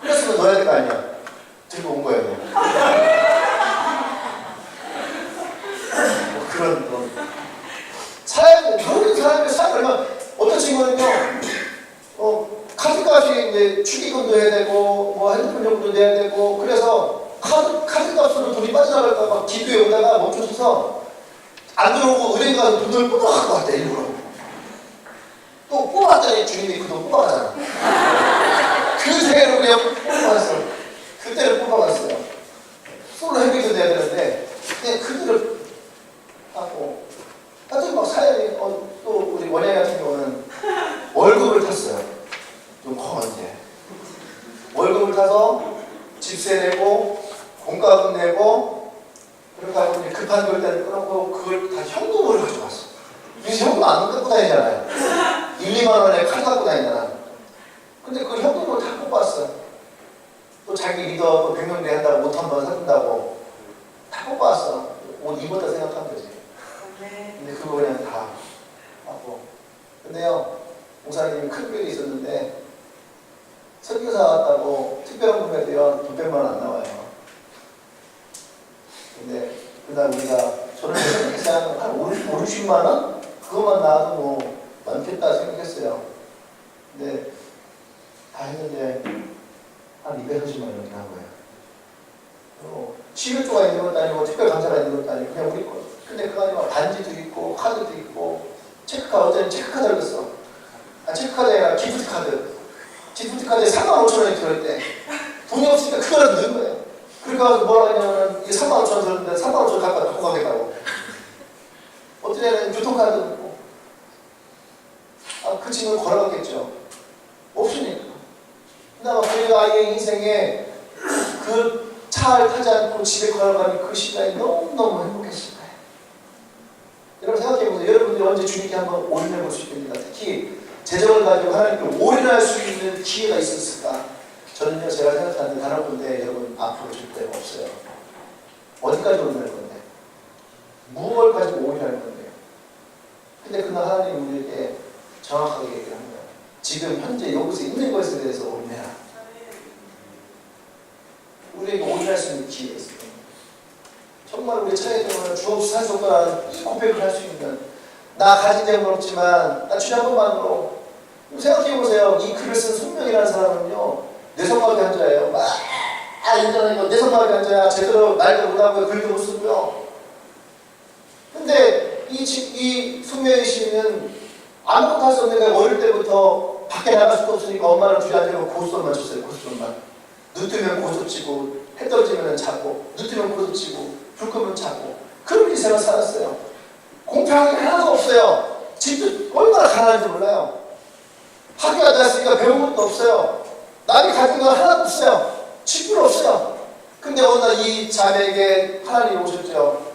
그랬으면 넣어야 될 거 아니야. 들고 온 거야. 그런 모든 사람의 사연 얼마. 어떤 친구는요, 카드값이 이제 축의금도 해야 되고, 뭐 핸드폰 요금도 내야 되고, 그래서 카드값으로 돈이 빠져나갈까 막 기도에 오다가 멈춰서서 안 들어오고 은행 가서 돈을 뽑아갖고 왔대, 일부러. 또 뽑아왔더니 주님이 그 돈 뽑아가잖아. 그 세계로 그냥 뽑아갔어. 그때를 뽑아갔어요. 솔로 회비도 내야 되는데, 그냥 그들을 하고, 하여튼 막 사연이, 또 우리 원양이 같은 경우는 월급을 탔어요. 언제? 월급을 타서 집세 내고 공과금 내고 그렇게 하고 이제 급한 걸 때는 끊었고 그걸 다 현금으로 가져갔어. 요새 현금 안 갖고 다니잖아요. 1, 2만 원에 카드 갖고 다니잖아. 근데 그걸 현금으로 다 뽑았어. 또 자기 리더 또 100명대 한다고 옷 한 번 사준다고 다 뽑았어. 옷 입었다 생각하면 되지. 근데 그거 그냥 다 하고. 근데요, 목사님이 큰 교회에 있었는데 설교사 왔다고 특별한 분에도요 600만 원 안 나와요. 근데 그날 우리가 저는 생각했어요. 한 50만 원? 그것만 나와도 뭐 많겠다 생각했어요. 근데 다 했는데 한 230만 원 이렇게 한 거예요. 치료조가 있는 것도 아니고 특별 강사가 있는 것도 아니고 그냥 우리 거. 근데 그 안에 막 반지도 있고 카드도 있고 체크카드, 어제는 체크카드를 썼어. 아, 체크카드가 아니라 기프트카드. 기프트카드에 35,000원이 들어있대. 돈이 없으니까 그거라도 넣은 거예요. 그러니까 뭐라 하냐면 이게 35,000원 들었는데 35,000원 갖고 가겠다고. 어떤 애는 교통카드 넣고 그 친구는 걸어갔겠죠. 없으니까. 근데 저희가 아이의 인생에 그 차를 타지 않고 집에 걸어가는 그 시간이 너무너무 행복했을 거예요. 여러분 생각해보세요. 여러분들이 언제 주님께 한번 올인해볼 수 있겠습니까? 특히 재정을 가지고 하나님께 올인할 수 있는 기회가 있었을까? 저는요, 제가 생각하는 단 한 군데 여러분 앞으로 절대 없어요. 어디까지 올인할 건데? 무엇을 가지고 올인할 건데요? 근데 그날 하나님 우리에게 정확하게 얘기를 합니다. 지금 현재 여기서 있는 것에 대해서 올인해라. 우리에게 올인할 수 있는 기회가 있어요. 정말 우리 차에 들어오면 주없이 살 수 없다는 고백을 할 수 있는, 나 가진 적은 없지만 나 주님 한 번만으로. 생각해보세요. 이 글을 쓴 손명이라는 사람은요, 뇌성마비 환자예요. 인정하니까 뇌성마비 환자야. 제대로 말도 못하고요, 글도 못 쓰고요. 근데 이 손명희 씨는 아무것도 할 수 없는 게 어릴 때부터 밖에 나갈 수도 없으니까 엄마는 주저앉으려고 고스톱만 쳤어요. 고스톱만. 눈 뜨면 고스톱 치고, 해 떨어지면 자고, 눈 뜨면 고스톱 치고, 불 끄면 자고. 그런 인생을 살았어요. 공평한 게 하나도 없어요. 집도 얼마나 가난한지 몰라요. 학교가 다녔으니까 배운 것도 없어요. 남이 가진 건 하나도 없어요. 친구도 없어요. 근데 어느 날 이 자매에게 하나님이 오셨죠.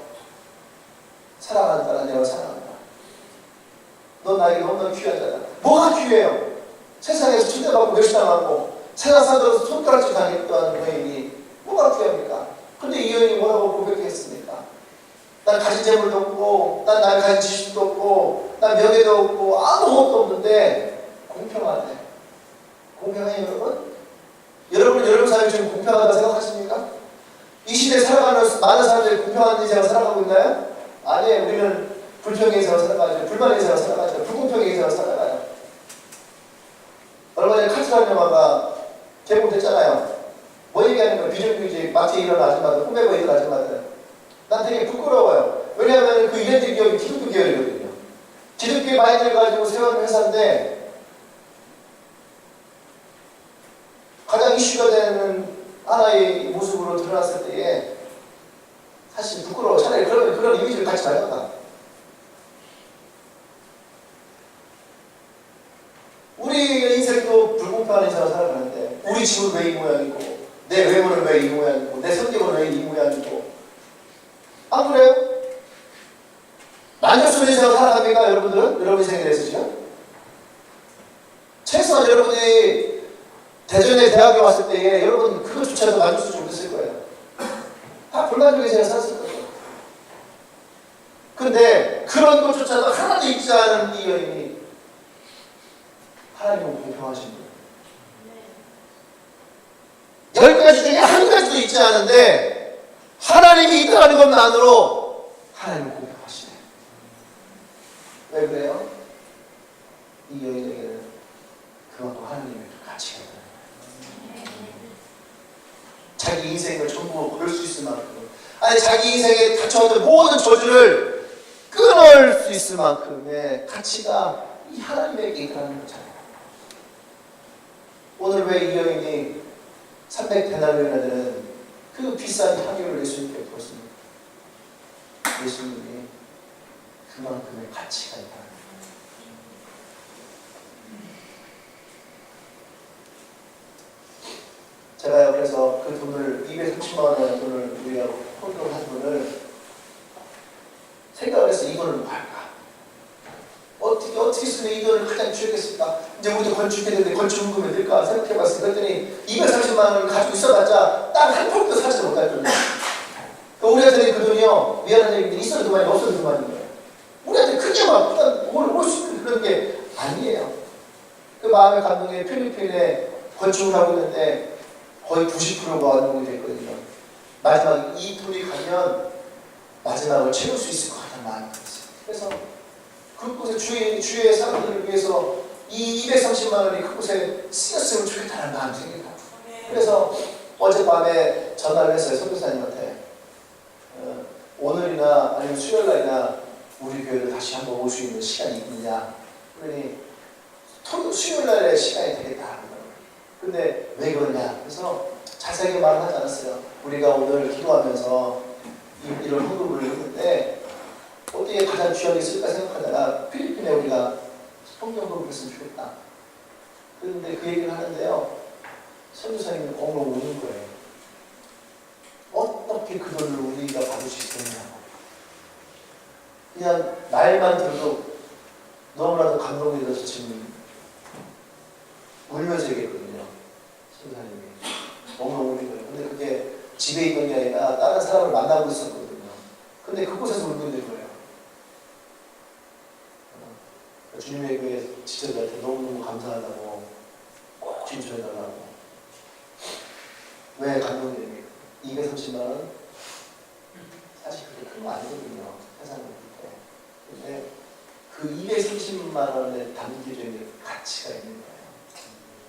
사랑한다. 내가 사랑한다. 너 나에게 너무나 귀하잖아. 뭐가 귀해요? 세상에서 침대받고 멸시당하고 세상 사람들에서 손가락질 당했던 여인이 뭐가 귀합니까? 근데 이 여인이 뭐라고 고백했습니까? 난 가진 재물도 없고, 난 나의 가진 지식도 없고, 난 명예도 없고, 아무것도 없는데 공평하네. 공평해요, 여러분? 여러분 삶이 지금 공평하다고 생각하십니까? 이 시대에 살아가는 많은 사람들이 공평한 인생을 살아가고 있나요? 아니에요. 우리는 불평의 인생을 살아가죠. 불만의 인생을 살아가죠. 불공평의 인생을 살아가요. 얼마 전에 카츠라는 영화가 개봉됐잖아요. 뭐 얘기하는 거예요? 비정규직, 마트에 일하는 아줌마들, 꿈에고 있는 아줌마들. 난 되게 부끄러워요. 왜냐하면 그 이랜드 기업이 기독교 계열이거든요. 기독교의 마인드를 가지고 세운 회사인데 가장 이슈가 되는 하나의 모습으로 드러났을 때에 사실 부끄러워. 차라리 그런 이미지를 같이 말려다. 우리의 인생도 불공평한 인생을 살아가는데 우리 집은 왜 이 모양이고 내 외모는 왜 이 모양이고 내 성격은 왜 이 모양이고 안 그래요? 만족스러운 인생을 살아갑니까? 여러분들은? 여러분 인생에 대해서 지금? 최소한 여러분이 대전에 대학에 왔을 때에 여러분 그것조차도 만족스럽지 못했을 거예요. 다 불만족의 인생을 살았을 거예요. 근데 그런 것조차도 하나도 있지 않은 이 여인이 하나님은 공평하신 분. 10가지 중에 한 가지도 있지 않은데 하나님이 있다는 것만으로 하나님은 공평하시네. 왜 그래요? 이 여인에게는 그것도 하나님의 가치가 있다는 거예요. 자기 인생을 전부 걸 수 있을 만큼, 아니 자기 인생에 닥쳐왔던 모든 저주를 끊을 수 있을 만큼의 가치가 이 하나님에게 있다는 거잖아요. 오늘 왜 이 여인이 300데나리온이나 되는 그 비싼 향유를 예수님께 부었습니까? 예수님이 그만큼의 가치가 있다는 거예요. 그래서 그 돈을 230만 원의 돈을 우리가 헌금한 돈을 생각을 해서 이 돈을 뭐 할까? 어떻게 쓰면 이 돈을 가장 줄이겠습니까? 이제 우리도 건축했는데 건축금을 넣을까 생각해봤어요. 그랬더니 230만 원을 가지고 있어봤자 딱 한 푼도 사지 못할 돈이에요. 우리한테는 그 돈이요, 미안한 얘기인데 있어도 그만이 없어도 그만인 거예요. 우리한테 크게 막 부담 올수 있는 그런 게 아니에요. 그 마음의 감동에 필리핀에 건축을 하고 있는데 거의 90%가 완공이 됐거든요. 마지막 이 돈이 가면 마지막을 채울 수 있을 것 같다는 마음이 들었어요. 그래서 그곳에 주의 사람들을 위해서 이 230만 원이 그곳에 쓰였으면 좋겠다는 마음이 생겨요. 그래서 어젯밤에 전화를 했어요. 선교사님한테. 오늘이나 아니면 수요일날이나 우리 교회로 다시 한번 올 수 있는 시간이 있느냐. 그러니 수요일날에 시간이 되겠다. 근데 왜 그러냐. 그래서 자세하게 말을 하지 않았어요. 우리가 오늘 기도하면서 이런 헌금을 했는데 어디에 가장 귀하게 쓸까 생각하다가 필리핀에 우리가 성경으로 했으면 좋겠다. 그런데 그 얘기를 하는데요. 선교사님이 엉엉 우는 거예요. 어떻게 그 돈을 우리가 받을 수 있겠냐고. 그냥 말만 들어도 너무나도 감동이 돼서 지금 울면서 얘기했거든요. 선교사님이. 엉엉 우는 거예요. 근데 그게 집에 있던 게 아니라 다른 사람을 만나고 있었거든요. 근데 그곳에서 울고 있는 거예요. 주님의 교회 지체들한테 너무너무 감사하다고 꼭 진출해달라고. 왜 감동이 됩니까? 230만 원? 사실 그렇게 큰 거 아니거든요. 세상에 볼 때. 근데 그 230만 원에 담겨져 있는 가치가 있는 거예요.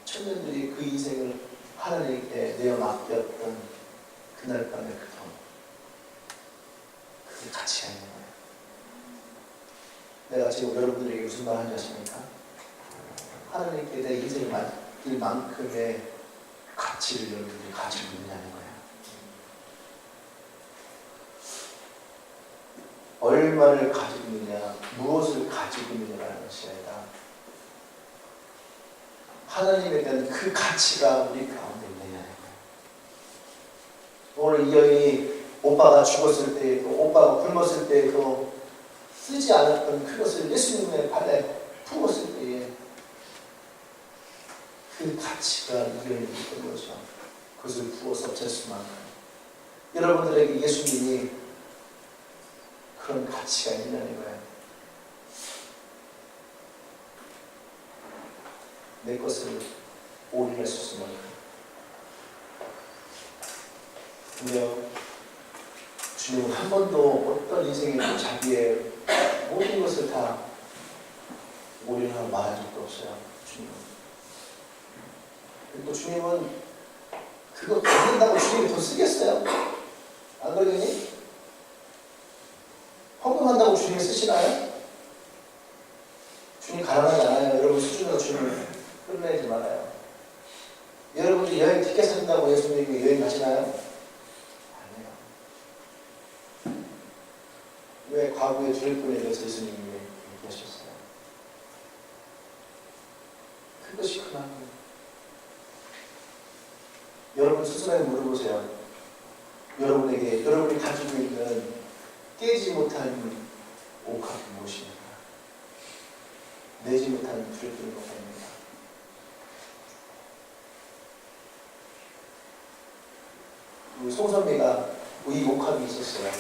청년들이 그 인생을 하나님께 내어 맡겼던 그날 밤의 그 돈. 그게 가치가 있는 거예요. 내가 지금 여러분들에게 무슨 말 하는지 아십니까? 하나님께 내 인생을 맡길 만큼의 가치를 여러분들이 가지고 있느냐는 거예요. 얼마를 가지고 있느냐, 무엇을 가지고 있느냐라는 것이 아니라 하나님에 대한 그 가치가 우리 가운데 있느냐는 거예요. 오늘 이 여인이 오빠가 죽었을 때, 또 오빠가 굶었을 때도 쓰지 않았던 그것을 예수님의 발에 품었을 때에 그 가치가 이겨내 있던 거죠. 그것을 부어서 제수만큼. 여러분들에게 예수님이 그런 가치가 있느냐는 거예요. 내 것을 올인할 수 있는 만큼. 근데요, 주님은 한 번도 어떤 인생에도 자기의 모든 것을 다 올인하고 말한 적도 없어요. 주님은. 그리고 주님은 그거 받는다고 주님이 돈 쓰겠어요? 안 그러겠니? 헌금한다고 주님이 쓰시나요? 주님 가난하지 않아요. 여러분 수준으로 주님을 끝내지 말아요. 여러분들이 여행 티켓 사준다고 예수님이 여행 가시나요? 왜 과거의 주일꾼에 대해서 예수님이 얘기하셨어요? 그것이 그만큼. 여러분 스스로에게 물어보세요. 여러분이 가지고 있는 깨지 못한 옥합이 무엇입니까? 내지 못한 주일꾼이 무엇입니까? 우리 송선미가 이 옥합이 있었어요.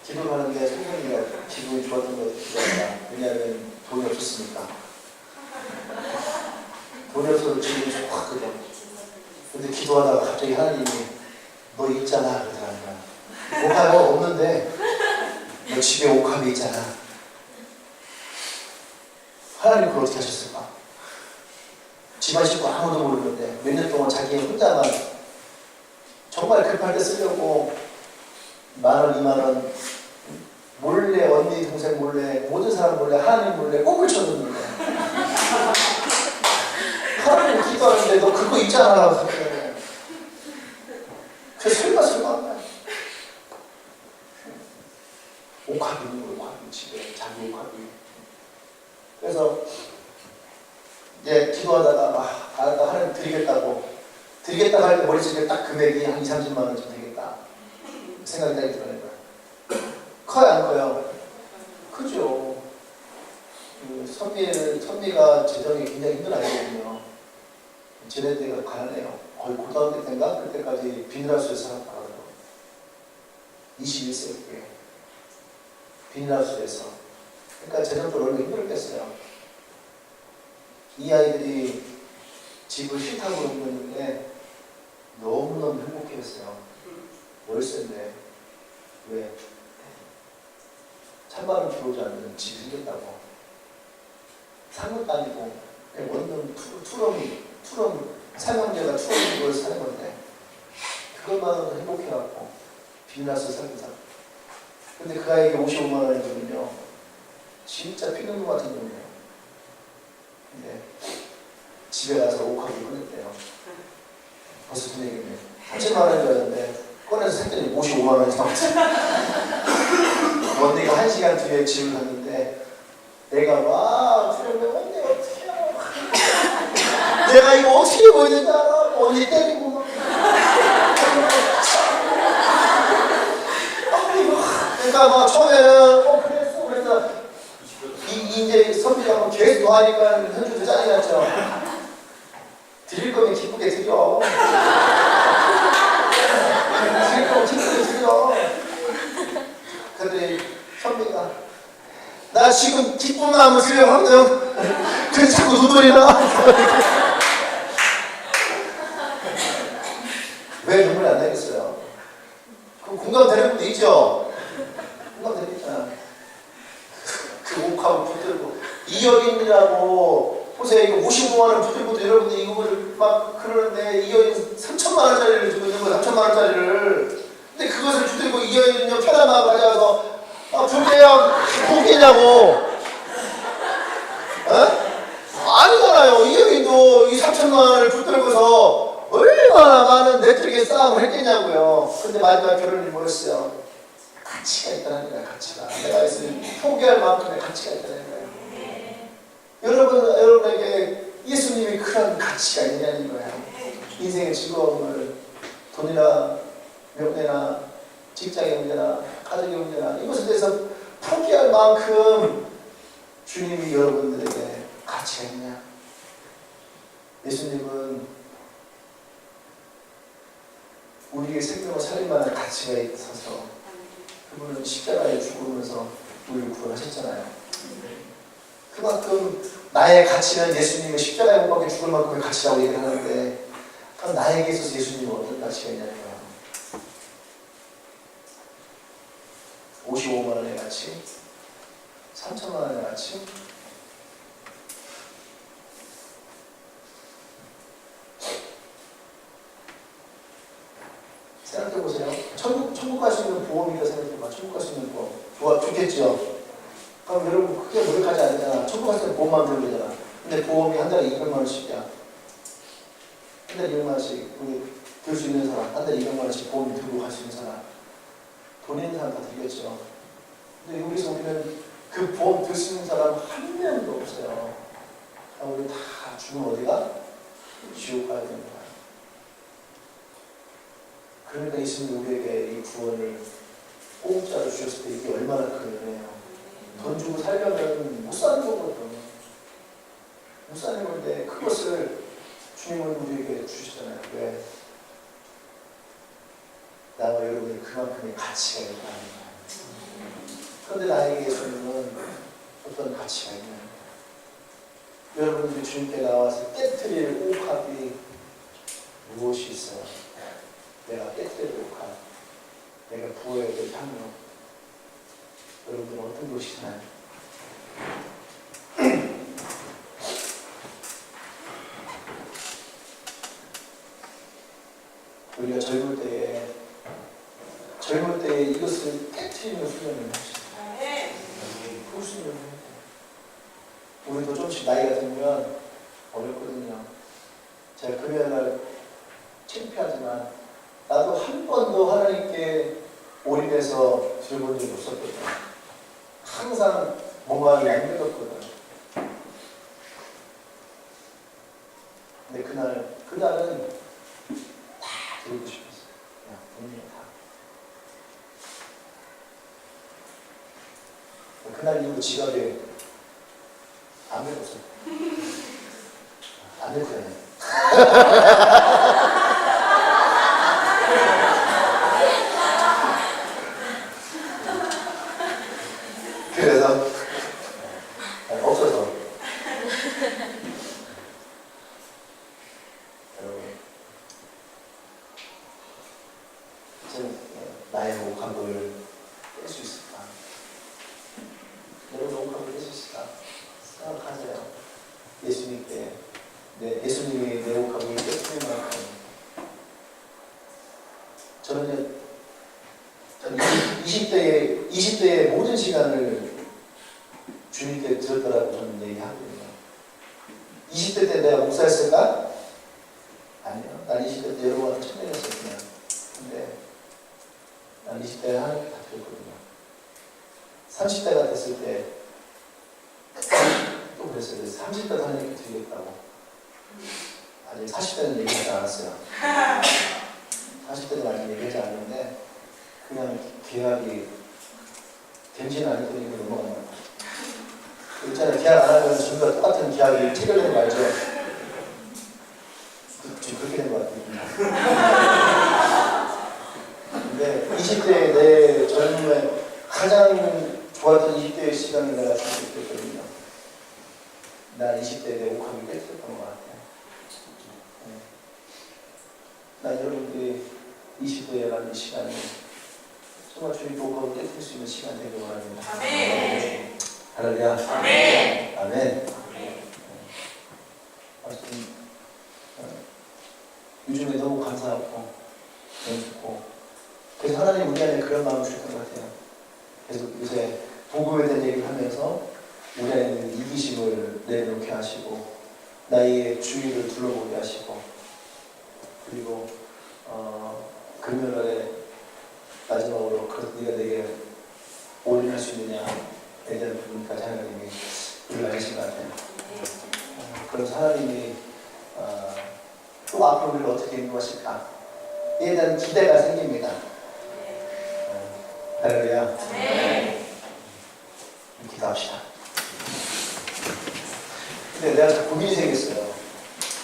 기도를 하는데 성경이가 기분이 좋았던 것 같아요. 왜냐하면 돈이 없었으니까. 돈이 없어도 기분이 좋았거든. 근데 기도하다가 갑자기 하나님이 너 있잖아 그러더라는 거야. 옥합이 없는데 너 집에 옥합이 있잖아. 하나님 그걸 어떻게 하셨을까? 집안 식구 아무도 모르는데 몇 년 동안 자기 혼자만 정말 급할 때 쓰려고 10,000원, 20,000원 몰래 언니 동생 몰래 모든 사람 몰래 하나님 몰래 꽁을 쳐줬는데 하나님 기도하는데 너 그거 있잖아. 그래서 설마 옥합이 있는 거예요. 옥합이 집에 자기 옥합이. 그래서 이제 기도하다가 알았다 하나님 드리겠다고 드리겠다 할 때 머릿속에 딱 금액이 한 2, 30만 원쯤 되겠다 생각이 딱 들어요. 커요 안 커요? 크죠. 선미가 재정이 굉장히 힘든 아이거든요. 지낼 때가 가난해요. 거의 고등학교 때인가? 그때까지 비닐하우스에서 살았다고요. 21세기에 비닐하우스에서. 그러니까 재정적으로 얼마나 힘들었겠어요. 이 아이들이 집을 실탁으로 옮겼는데 너무너무 행복해했어요. 월세인데 왜? 찬바람 들어오지 않는 집이 생겼다고. 상급도 아니고 원룸 투룸 삼형제가 투룸을 사는 건데 그것만으로도 행복해갖고 비닐하우스 살고 사. 근데 그 아이에게 55만 원을 주면요 진짜 피눈물 같은 돈이에요. 근데 집에 가서 옥하고 꺼냈대요. 벌써 돈 얘기네. 30만 원인 줄 알았는데 꺼내서 샜더니 55만 원이 나왔어요. 언니가 1시간 뒤에 집을 갔는데 내가 와 그러면 언니 어떻게 해요? 내가 이거 어떻게 보여야 되는지 알아? 언니 때리고 막 그러니까 막 처음에는 그랬어 그래서 이제 선비가 계속 더 하니까 현주도 짜증 났죠. 드릴 거면 기쁘게 드려. 드릴 거면 기쁘게 드려. 근데 선비가 나 지금 기쁜 마음을 드려고 하거든. 그래서 자꾸 눈물이 나. 왜 눈물이 안 나겠어요? 그럼 공감되는 분도 있죠? 공감되겠잖아. 그 옥하고 붙들고 이여인이라고 보세요. 이거 55만 원 붙들고도 여러분들 이거를 막 그러는데 이여인 3천만 원짜리를 주고 있는 거예요. 3천만 원짜리를. 근데 그것을 붙들고 이여인은요 편한 마음 가져와서 불대요 복이냐고. 아니잖아요. 이여인도 이 3천만 원을 붙들고서 얼마나 많은 내적인 싸움을 했겠냐고요. 근데 마지막 결론이 뭐였어요? 가치가 있다는 거야. 가치가. 내가 포기할 만큼의 가치가 있다는 거예요. 여러분에게 예수님이 그런 가치가 있냐는 거예요. 인생의 즐거움을 돈이나 명예나 직장의 문제나 가정의 문제나 이것에 대해서 포기할 만큼 주님이 여러분들에게 가치가 있냐? 예수님은 우리의 생명을 살릴 만한 가치가 있어서 그분은 십자가에 죽으면서 우리를 구원하셨잖아요. 그만큼 나의 가치는 예수님의 십자가에 못 박혀 죽을 만큼의 가치라고 얘기를 하는데 그럼 나에게 있어서 예수님은 어떤 가치가 있냐는 거예요. 55만 원의 가치? 3천만 원의 가치? 생각해보세요. 천국 갈 수 있는 보험이다 생각해봐. 천국 갈 수 있는 보험. 좋겠죠? 그럼 여러분 크게 노력하지 않잖아. 천국 갈 수 있는 보험만 들면 되잖아. 근데 보험이 한 달에 200만 원씩이야. 한 달에 200만 원씩 들 수 있는 사람, 한 달에 200만 원씩 보험 들고 갈 수 있는 사람. 돈 있는 사람 다 들겠죠. 근데 여기서 우리는 그 보험 들 수 있는 사람 한 명도 없어요. 우리 다 죽으면 어디가? 지옥 가야 되는 거야. 그러니까 예수님이 우리에게 이 구원을 공짜로 주셨을 때 이게 얼마나 큰 은혜예요. 돈 주고 살려면 못 사는 거거든. 못 사는 건데 그것을 주님은 우리에게 주시잖아요. 왜? 나와 여러분이 그만큼의 가치가 있다는 거예요. 그런데 나에게 주님은 어떤 가치가 있냐? 여러분들이 주님께 나와서 깨트릴 옥합이 무엇이 있어요? 내가 깨뜨릴 옥합, 내가 부어야 될 향료. 여러분들은 어떤 것이 있나요? 우리가 젊을 때에 이것을 깨트리는 훈련을 하시죠. 그 훈련을 해야 돼요. 우리도 조금씩 나이가 들면 어렵거든요. 제가 금요일날 창피하지만 나도 한 번도 하나님께 올인해서 들어본 적이 없었거든. 항상 몸마음이 안 믿었거든. 근데 그날은 부르고 싶었어. 그냥 본인이 다. 그날 이후로 지갑에 안 메웠어. 안 메웠어요. 그래서 없어서 여러분 이제 나의 목함을 뗄 수 있을까? 여러분 목함을 뗄 수 있을까? 생각하세요. 예수님이 내 목함을 떼시는 만큼 저는 20대의 모든 시간을 주님께 드렸더라고 저는 얘기하거든요. 20대 때 내가 목사였을까? 아니요. 난 20대 때 여러분한테 청년이었어요 그냥. 근데 난 20대에 하나님께 다 드렸거든요. 30대가 됐을 때 또 그랬어요. 30대도 하나님께 드리겠다고. 아직 40대는 얘기하지 않았어요. 40대도 아직 얘기하지 않았는데 그냥 계약이 된지는 아니고 이거 넘어가는 거예요. 있잖아요. 계약 안 하면 전부 똑같은 계약이 체결되는 거 알죠? 지금 그렇게 된 것 같아요. 근데 20대의 내 젊음에 가장 좋았던 20대의 시간을 내가 생각했거든요. 난 20대에 내 옥함을 깨뜨렸던 것 같아요. 난 여러분들이 20대에 가는 시간이 정말 주님 옥함을 깨뜨릴 수 있는 시간 되길 원합니다. 아멘. 할렐루야. 아멘. 아멘. 요즘에 너무 감사하고 너무 좋고 그래서 하나님 우리 안에 그런 마음을 주셨던 것 같아요. 그래서 요새 복음에 대한 얘기를 하면서 우리 안에 있는 이기심을 내려놓게 하시고 나의 주위를 둘러보게 하시고 그리고 금요일에 마지막으로 그래서 네가 내게 올인할 수 있느냐에 대한 부분까지 하나님이 우리가 하신 것 같아요. 그래서 하나님이 또 앞으로 우리를 어떻게 인도하실까 이에 대한 기대가 생깁니다. 할렐루야. 기도합시다. 근데 내가 고민이 생겼어요.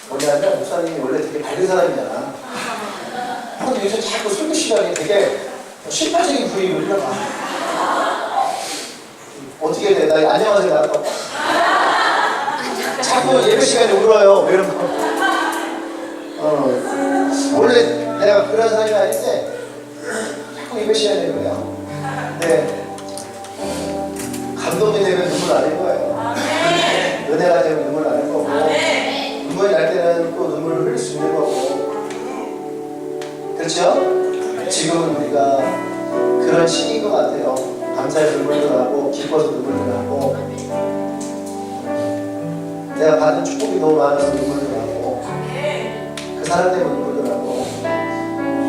뭐냐면 목사님이 원래 되게 밝은 사람이잖아. 근데 요새 자꾸 설교 시간이 되게 실파적인 분위기를 흘러가. 어떻게 돼? 나 안녕하세요 나도 자꾸 예배 시간에 울어요. 왜 이런 거. 원래 내가 그런 사람이 아닌데 자꾸 예배 시간에 울어요. 근데 감동이 되면 눈물 안 날 거예요. 은혜가 되면 눈물 안 날 거고 눈물이 날 때는 또 눈물을 흘릴 수 있는 거고 그렇죠? 지금은 우리가 그런 시기인 것 같아요. 감사의 눈물도 나고 기뻐서 눈물도 나고 내가 받은 축복이 너무 많아서 눈물도 나고 그 사람 때문에 눈물도 나고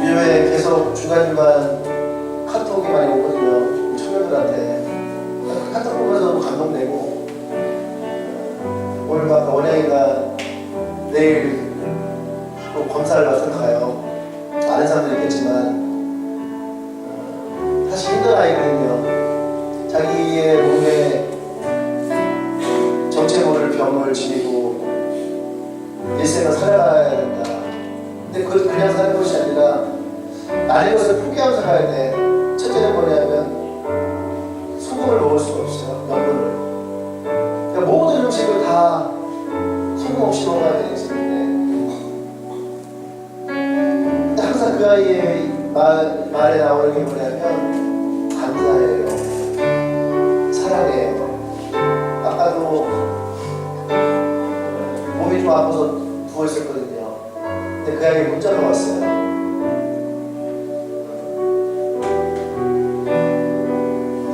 요즘에 계속 중간중간 카톡이 많이 오거든요. 청년들한테 카톡 보면서 너무 감동되고 오늘 막 원영이가 내일 또 검사를 받으러 가요. 아는 사람도 있겠지만 사실 힘든 아이거든요. 자기의 몸에 정체 모를 병을 지니고 일생을 살아가야 된다. 근데 그것도 그냥 사는 것이 아니라 많은 것을 포기하면서 가야 돼. 첫째는 뭐냐면 소금을 먹을 수가 없어요. 염분을. 그러니까 모든 음식을 다 소금 없이 먹어야 되는 근데 항상 그 아이의 말에 나오는 게 뭐냐면 감사해요. 사랑해요. 아까도 몸이 좀 아파서 누워있었거든요. 근데 그 아이가 문자가 왔어요.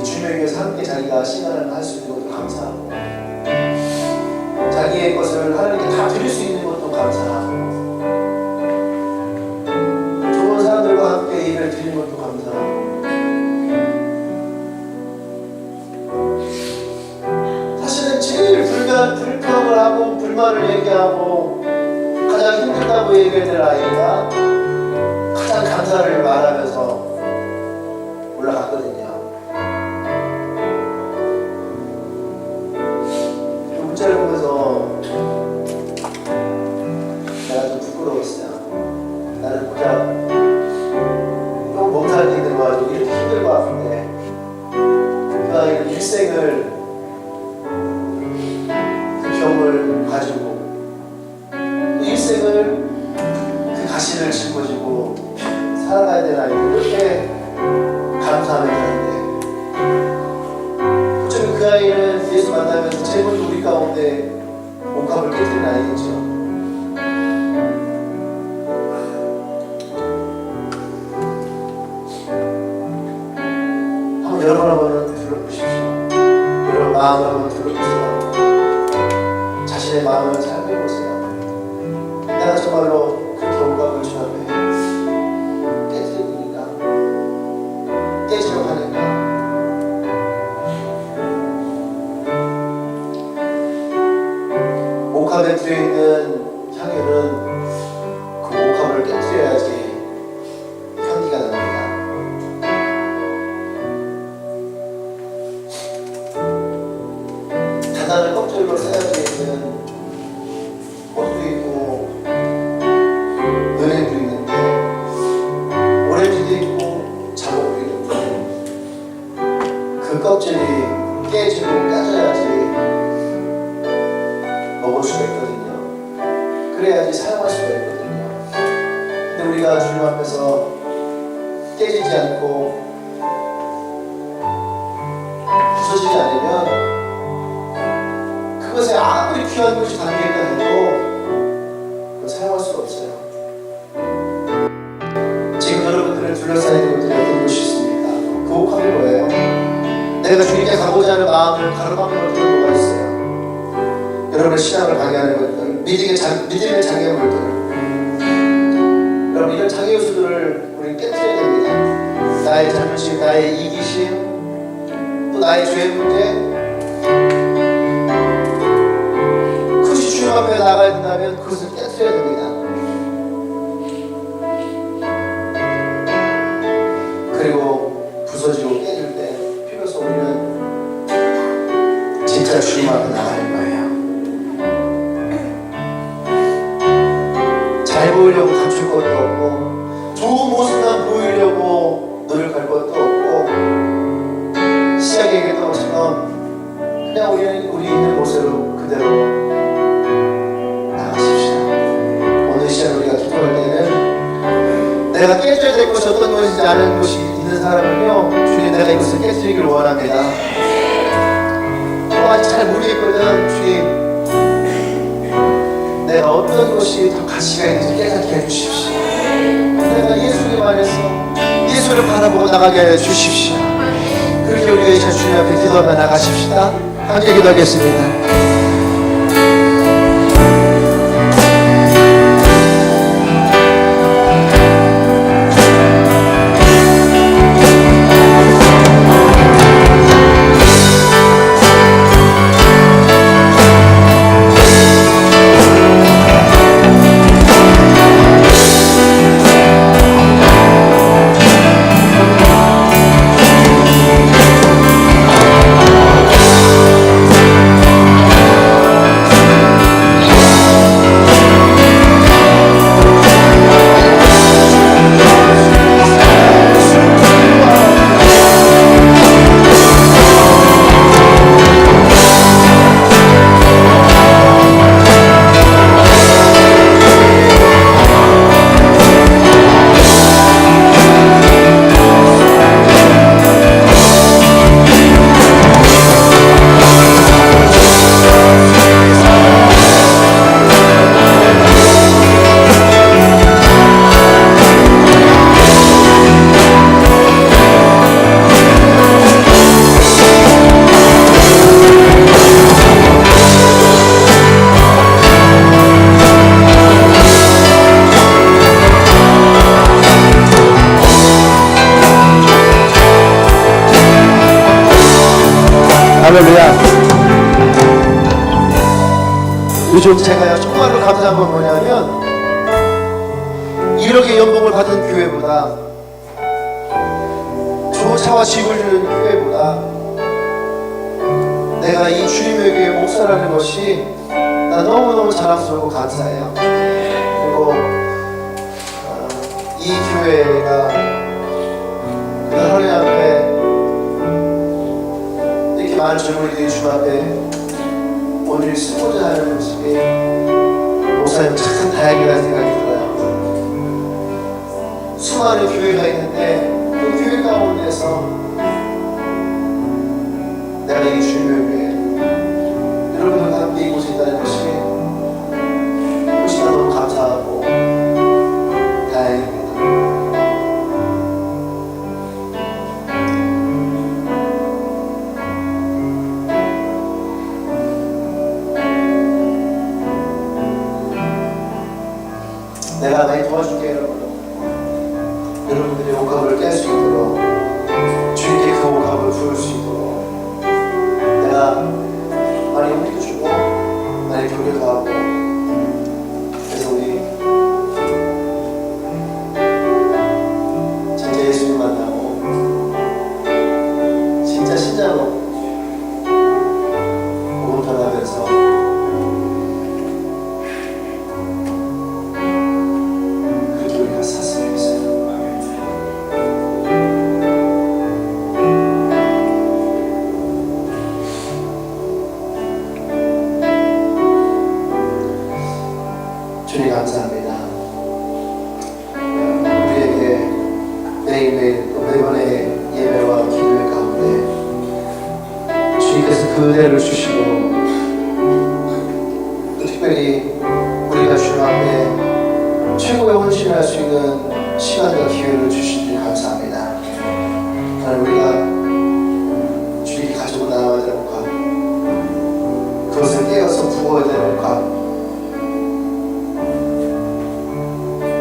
이 주님을 위해서 함께 자기가 시간을 할 수 있는 것도 감사하고 자기의 것을 하나님께 다 드릴 수 있는 것도 감사하고 좋은 사람들과 함께 예배를 드리는 것도 감사하고 사실은 제일 불평을 하고 불만을 얘기하고 가장 힘들다고 얘기해야 될 아이가 감사를 말하면서 올라갔거든요. 그 문자를 보면서 내가 좀 부끄러웠어요. 나는 고작 또 몸살 뛰는 거 가지고 이렇게 힘들고 아픈데 그 아이는 일생을 그 병을 가지고 일생을 그 가시를 짊어지고 살아가야 되는 아이를 이렇게 감사하며 하는데 어쩌면 그 아이는 예수 만나면서 제일 먼저 우리 가운데 옥합을 깨뜨린 아이겠죠. 한번 여러분 한번 둘러보십시오. 여러분 마음을 한번 둘러보세요. 자신의 마음을 잘 해보세요. 내가 정말로 그렇게 옥합을 주 앞에 깨뜨리니까 깨지려고 하니까 옥합에 들어있는 향유는 그 옥합을 깨뜨려야지 향기가 납니다. 단단한 껍질로 쌓여져 있는 꽃도 있고 은행도 있는데 오렌지도 있고 자목도 있는데 그 껍질이 깨지고 까져야지 먹을 수가 있거든요. 그래야지 사용할 수가 있거든요. 근데 우리가 주님 앞에서 깨지지 않고 부서지지 않으면 그것에 아무리 귀한 것이 담겨있다 해도 그걸 사용할 수가 없어요. 지금 여러분들을 둘러싸여 있는 것들이 어떤 것이 있습니까? 그 옥합이 뭐예요? 내가 주님께 가고자 하는 마음을 가로막는 것들은 뭐가 있어요? 여러분의 신앙을 방해하는 것들, 믿음의 장애물들, 여러분 이런 장애 요소들을 우리는 깨뜨려야 됩니다. 나의 자존심, 나의 이기심, 또 나의 죄의 문제, 그것이 주님 앞에 나가야 된다면 그것을 깨뜨려야 됩니다. 그리고 부서지고 깨질 때 비로소 우리는 진짜 주님 앞에 나가는 거예요. 잘 보이려고 감출 것도 없고 좋은 모습만 보이려고 노력할 것도 없고 시작에 얘기했던 것처럼 그냥 우리 있는 모습으로 그대로 나가십시다. 오늘 시간 우리가 기도할 때는 내가 깨져야 될 것이 어떤 것인지 아는 것이 있는 사람은요, 주님 내가 이것을 깨뜨리기를 원합니다. 아직 잘 모르겠거든. 주님 내가 어떤 것이 더 가치가 있는지 깨닫게 해주십시오. 내가 예수님 안에서 예수를 바라보고 나가게 해주십시오. 그렇게 우리가 이 시간 주님 앞에 기도하며 나가십시다. 함께 기도하겠습니다. 할렐루야. 요즘 제가 정말로 감사한 건 뭐냐면 1억의 연봉을 받은 교회보다, 좋은 차와 집을 주는 교회보다 내가 이 주님의 교회 목사라는 것이 난 너무너무 자랑스럽고 감사해요. 그리고 이 교회가 그 하나님 앞에 이렇게 많은 젊은이들이 주 앞에 오늘 쓰고자 하는 모습이 목사님 참 다행이라는 생각이 들어요. 수많은 교회가 있는데 그 교회 가운데서 내가 이 주님의 교회 여러분들과 함께 이곳에 있다는 것이 너무 감사하고 다행입니다. 내가 많이 도와줄게 여러분. 여러분들의 옥합을 깰 수 있도록, 주님께 그 옥합을 부을 수 있도록 내가 많이 옮겨주고 많이 교류도 하고, 그래서 우리 진짜 예수님 만나고 진짜 신자로 복음 전하면서 그렇게 우리가 샀으면 좋겠어요. 주님 감사합니다. 우리에게 매일매일 또 매번의 예배와 기도의 가운데 주님께서 그 은혜를 주시고, 또 특별히 우리가 주님 앞에 최고의 헌신을 할 수 있는 시간과 기회를 주신 줄 감사합니다. 하나님, 우리가 주님이 가지고 나와야 될 옥합, 그것을 깨어서 부어야 될 옥합,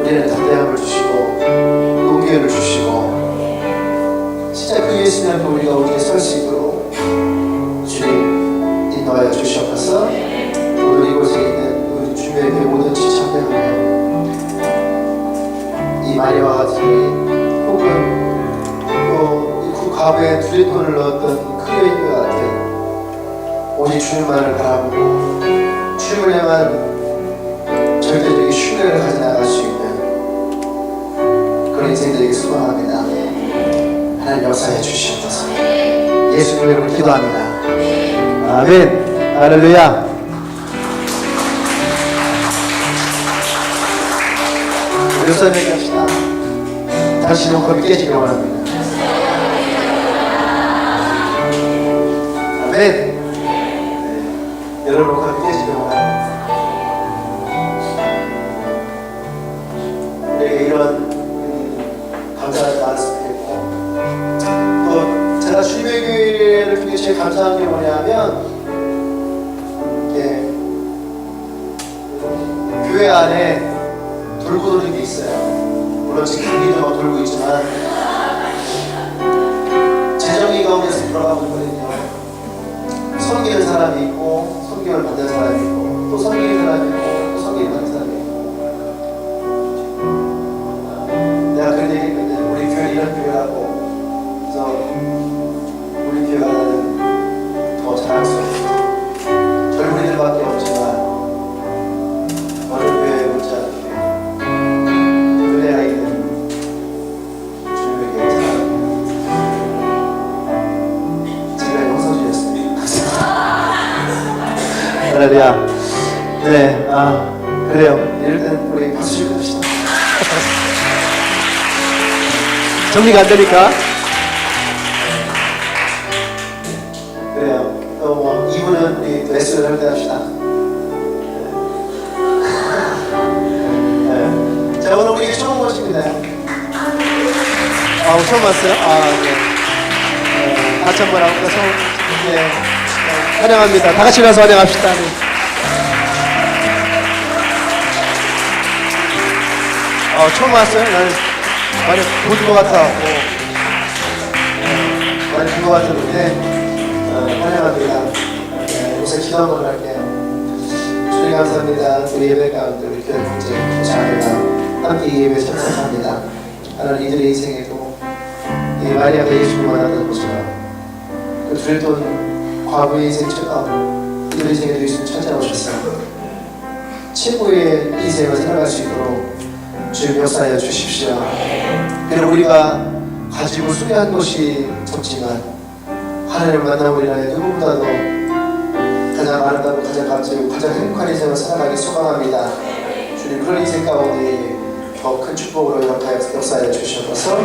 우리는 담대함을 주시고 용기를 주시고 진짜 그 예수님 앞에 우리가 어디에 설 수 있도록 주님 인도하여 주시옵소서. 오늘 이곳에 있는 우리 주변의 모든 지참들을 이 마리아와 같이 혹은 또 그 과부에 두레돈을 넣었던 그 여인과 같은 오직 주님만을 바라보고 주님을 향한 절대적인 신뢰를 가져나갈 수 있는 그런 인생들에게 소망합니다. 하나님 역사해 주시옵소서. 예수님 이름으로 기도합니다. 아멘. 할렐루야. 우리 역사에 합시다. 당신의 옥합이 깨지기 원합니다. 아멘. 네. 여러분 옥합이 깨지기 원합니다. 우리에게 이런 감사하지 않았으면 좋겠고, 또 제가 주님의 교회를 통해 제일 감사한 게 뭐냐면 교회 안에 돌고 도는 게 있어요. 물론 지금 경기도 막 돌고 있지만 재정이 가운데서 돌아가고 있거든요. 섬기는 사람이 있고 섬김을 받는 사람이 있고 또 섬기는 사람이 있고 또 섬김을 받는 사람이 있고, 내가 그런 얘기 했거든. 우리 교회는 이런 교회라고. 그래서 우리 교회가 나는 더 자랑스럽고 젊은이들밖에 없지만 어느 교회에 못지않게 은혜가 있는 주님의 교회 사랑합니다. 제가 용서주셨습니다. 할렐루야. 네, 그래요. 이럴 땐 우리 박수 치고 합시다. 정리가 안 되니까. 그래요. 또 뭐 2부는 우리 레슨을 할 때 합시다. 네. 자, 오늘 우리 처음 오십니다. 처음 왔어요? 네. 같이 한번 하고 가서 네. 환영합니다. 다 같이 가서 환영합시다. 네. 처음 왔어요? 나는 많이 본 것 같아. 많이 본 것 같았는데 환영합니다. 요새 기도 한번 할게요. 주님 감사합니다. 우리 예배 가운데 우리 교회 공제 자매가 함께 이 예배에 참석합니다. 하나님 이들의 인생에도 이 마리아가 예수를 만났던 것처럼 그 두렵던 과거의 인생처럼 이들의 인생에도 예수를 찾아오셔서 최고의 인생을 살아갈 수 있도록 주님 역사하여 주십시오. 그리고 우리가 가지고 수여한 것이 적지만 하나님을 만나고 우리나라에 누구보다도 가장 아름답고 가장 값지고 가장 행복한 인생을 살아가기 소망합니다. 주님 그런 인생 가운데 더 큰 축복으로 역사하여 주셔서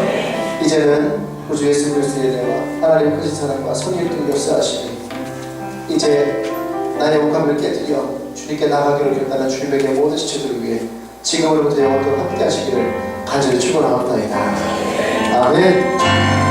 이제는 구주 예수 그리스도의 은혜와 하나님의 크신 사랑과 성령의 역사하시니 이제 나의 목함을 깨뜨려 주님께 나가기를 결단한 주님에게 모든 지체들을 위해 지금으로부터 영원토록 함께 하시기를 간절히 축원하옵나이다. 아멘.